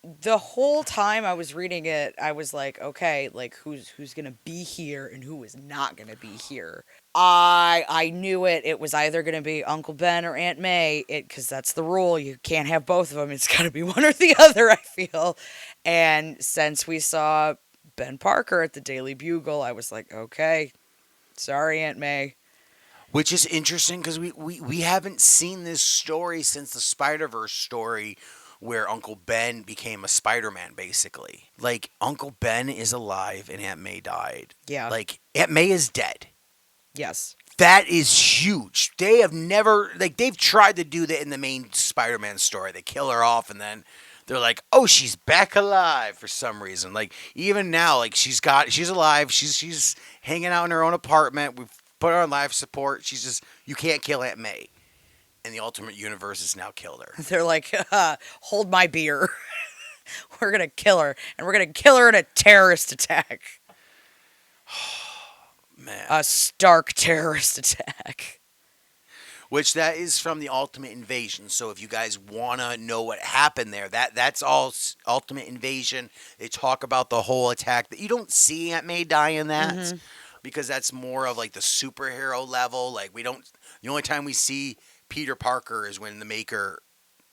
The whole time I was reading it, I was like, okay, like who's gonna be here and who is not gonna be here. I knew it. It was either gonna be Uncle Ben or Aunt May. Because that's the rule. You can't have both of them. It's gotta be one or the other. I feel. And since we saw Ben Parker at the Daily Bugle, I was like, okay, sorry, Aunt May. Which is interesting because we haven't seen this story since the Spider-Verse story where Uncle Ben became a Spider-Man, basically. Like, Uncle Ben is alive and Aunt May died. Yeah. Like, Aunt May is dead. Yes. That is huge. They have never, like, they've tried to do that in the main Spider-Man story. They kill her off and then they're like, oh, she's back alive for some reason. Like even now, like she's alive. She's hanging out in her own apartment. We've put her on life support. She's just you can't kill Aunt May. And the Ultimate Universe has now killed her. They're like, hold my beer. We're going to kill her. And we're going to kill her in a terrorist attack. Man. A stark terrorist attack. Which that is from the Ultimate Invasion. So if you guys want to know what happened there, that's all Ultimate Invasion. They talk about the whole attack. That you don't see Aunt May die in that because that's more of like the superhero level. Like we don't. The only time we see Peter Parker is when the maker's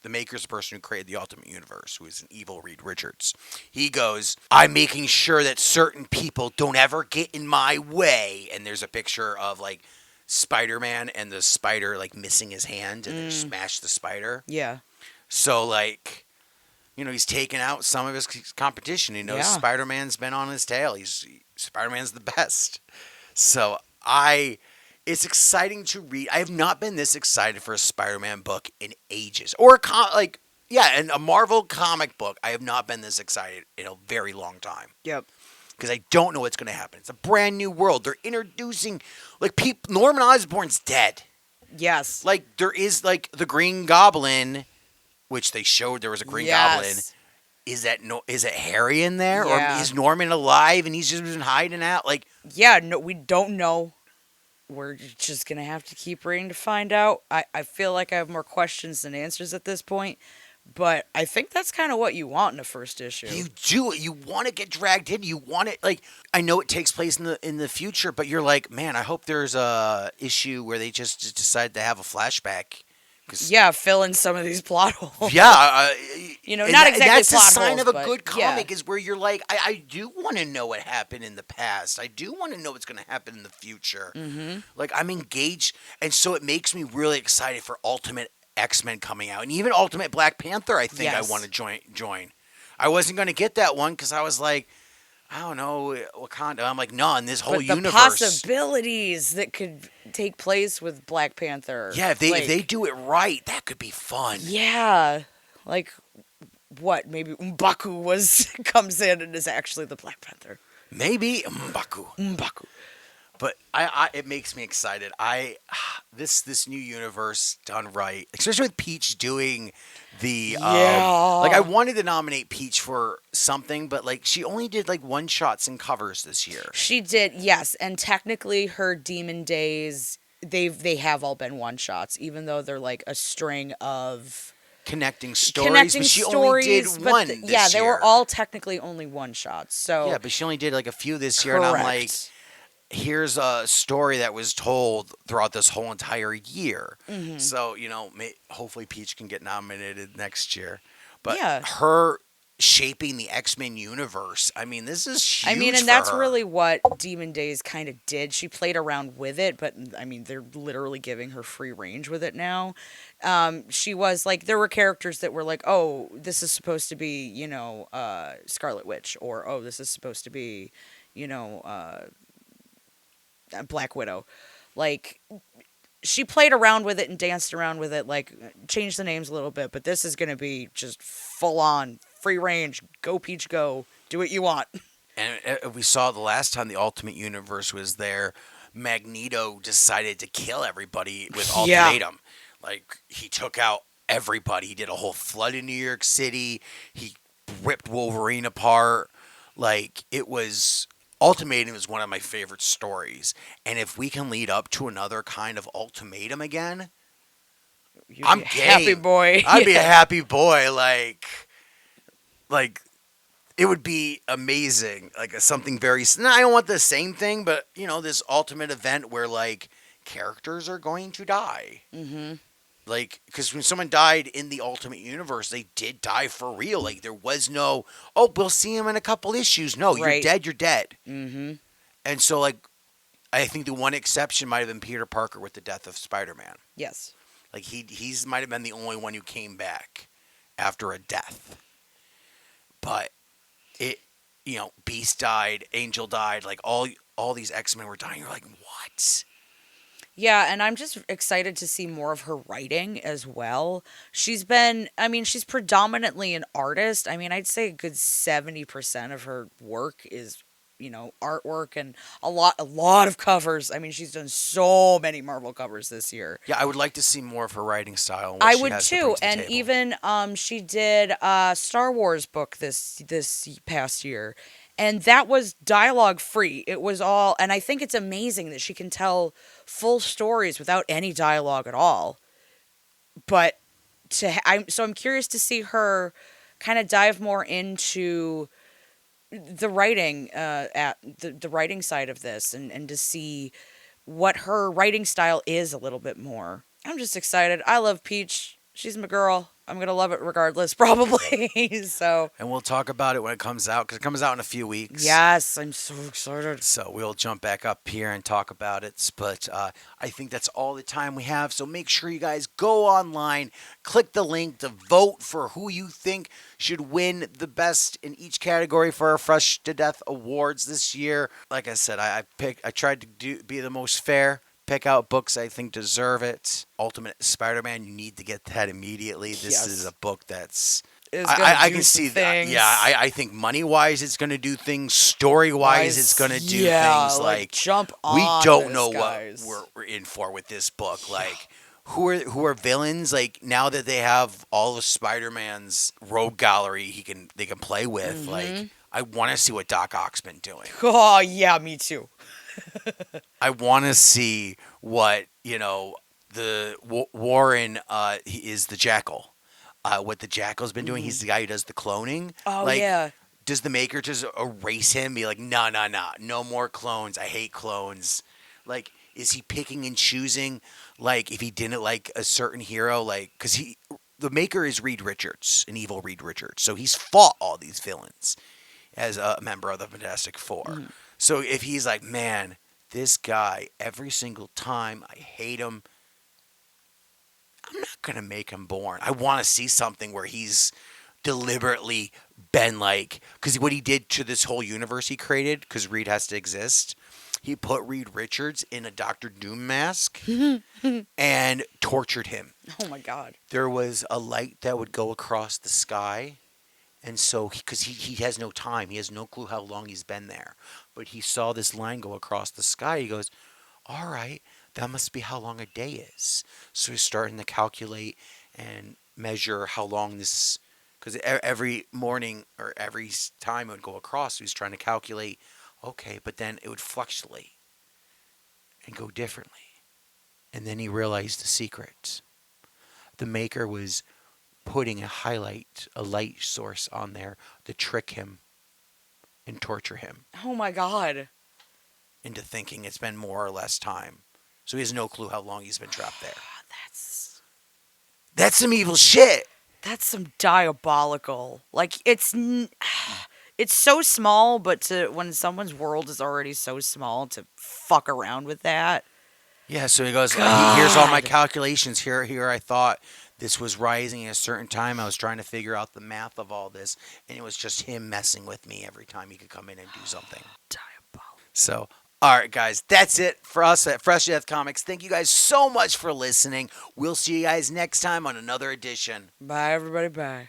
the person who created the Ultimate Universe, who is an evil Reed Richards. He goes, I'm making sure that certain people don't ever get in my way. And there's a picture of like Spider-Man and the spider like missing his hand and they smash the spider. Yeah. So like, he's taken out some of his competition. He knows Spider-Man's been on his tail. Spider-Man's the best. So it's exciting to read. I have not been this excited for a Spider-Man book in ages. Or and a Marvel comic book. I have not been this excited in a very long time. Yep. Because I don't know what's going to happen. It's a brand new world. They're introducing, Norman Osborn's dead. Yes. Like, there is, the Green Goblin, which they showed there was a Green Goblin. Is it Harry in there? Yeah. Or is Norman alive and he's just been hiding out? No, we don't know. We're just going to have to keep reading to find out. I feel like I have more questions than answers at this point. But I think that's kind of what you want in a first issue. You do. You want to get dragged in. You want it. I know it takes place in the future, but you're like, man, I hope there's a issue where they just decide to have a flashback. Fill in some of these plot holes. Yeah. Not exactly that's plot holes. That's a sign of a good comic yeah. is where you're like, I do want to know what happened in the past. I do want to know what's going to happen in the future. Mm-hmm. I'm engaged. And so it makes me really excited for Ultimate X-Men coming out. And even Ultimate Black Panther, I think I want to join. I wasn't going to get that one because I was like, I don't know, Wakanda. I'm like, no, in this whole universe. The possibilities that could take place with Black Panther. Yeah, if they do it right, that could be fun. Yeah. What? Maybe M'Baku comes in and is actually the Black Panther. Maybe M'Baku. But it makes me excited. This new universe done right, especially with Peach doing the I wanted to nominate Peach for something, but she only did one shots and covers this year. She did, yes, and technically her Demon Days they have all been one shots, even though they're a string of connecting stories. But she only did one. This yeah, they year. were all technically only one shots. So yeah, but she only did a few this year, correct. And I'm like, here's a story that was told throughout this whole entire year. Mm-hmm. So, hopefully Peach can get nominated next year. But her shaping the X-Men universe, this is huge and that's really what Demon Days kind of did. She played around with it, but, they're literally giving her free range with it now. She was, there were characters that were oh, this is supposed to be, Scarlet Witch, or, oh, this is supposed to be, Black Widow. She played around with it and danced around with it, changed the names a little bit, but this is going to be just full on free range. Go Peach, go. Do what you want. And we saw the last time the Ultimate Universe was there, Magneto decided to kill everybody with Ultimatum. He took out everybody. He did a whole flood in New York City. He ripped Wolverine apart. It was... Ultimatum is one of my favorite stories, and if we can lead up to another kind of Ultimatum again, I'm game. Happy boy. I'd be a happy boy. It would be amazing. Something very. I don't want the same thing, but this ultimate event where characters are going to die. Mm-hmm. Because when someone died in the Ultimate Universe, they did die for real. There was no, oh, we'll see him in a couple issues. No, right. You're dead. Mm-hmm. And so, I think the one exception might have been Peter Parker with the death of Spider-Man. Yes. He's might have been the only one who came back after a death. But Beast died, Angel died, all these X-Men were dying. You're like, what? Yeah, and I'm just excited to see more of her writing as well. She's predominantly an artist. I mean, I'd say a good 70% of her work is, artwork and a lot of covers. I mean, she's done so many Marvel covers this year. Yeah, I would like to see more of her writing style and what I she would has to bring too, to the and table. even she did a Star Wars book this past year, and that was dialogue free. It was all, and I think it's amazing that she can tell full stories without any dialogue at all. But I'm curious to see her kind of dive more into the writing at the writing side of this, and to see what her writing style is a little bit more. I'm just excited. I love Peach. She's my girl. I'm going to love it regardless, probably. So, And we'll talk about it when it comes out, because it comes out in a few weeks. yes, I'm so excited. So we'll jump back up here and talk about it. But I think that's all the time we have. So make sure you guys go online, click the link to vote for who you think should win the best in each category for our Fresh to Death awards this year. Like I said, I tried to be the most fair. Pick out books I think deserve it. Ultimate Spider-Man, you need to get that immediately. This Yes. is a book that's Is gonna I do can some see that. things. Yeah, I think money wise, it's going to do things. Story wise, it's going to do Yeah, things like jump we on don't this, know guys. what we're in for with this book. Like who are villains? Like now that they have all of Spider-Man's rogue gallery, they can play with. Mm-hmm. Like I want to see what Doc Ock's been doing. Oh, yeah, me too. I want to see what the Warren he is the Jackal. What the Jackal's been doing. He's the guy who does the cloning. Oh, Like, yeah. does the maker just erase him? Be like, no more clones. I hate clones. Like, is he picking and choosing? Like, if he didn't like a certain hero, like, because the maker is Reed Richards, an evil Reed Richards, so he's fought all these villains as a member of the Fantastic Four. So if he's like, man, this guy every single time I hate him, I'm not gonna make him born. I want to see something where he's deliberately been like, because what he did to this whole universe he created, because Reed has to exist. He put Reed Richards in a Doctor Doom mask and tortured him. Oh, my God. There was a light that would go across the sky. And so, because he has no time, he has no clue how long he's been there. But he saw this line go across the sky. He goes, all right, that must be how long a day is. So he's starting to calculate and measure how long this, because every morning or every time it would go across, he was trying to calculate, okay, but then it would fluctuate and go differently. And then he realized the secret. The maker was putting a light source on there to trick him and torture him Oh, my God. into thinking it's been more or less time. So he has no clue how long he's been trapped there. That's That's some evil shit. that's some diabolical. Like, it's so small, but when someone's world is already so small, to fuck around with that. Yeah, so he goes, here's all my God. calculations. Here I thought this was rising at a certain time. I was trying to figure out the math of all this, and it was just him messing with me every time he could come in and do something. Diabolical. So, all right, guys, that's it for us at Fresh Death Comics. Thank you guys so much for listening. We'll see you guys next time on another edition. Bye, everybody. Bye.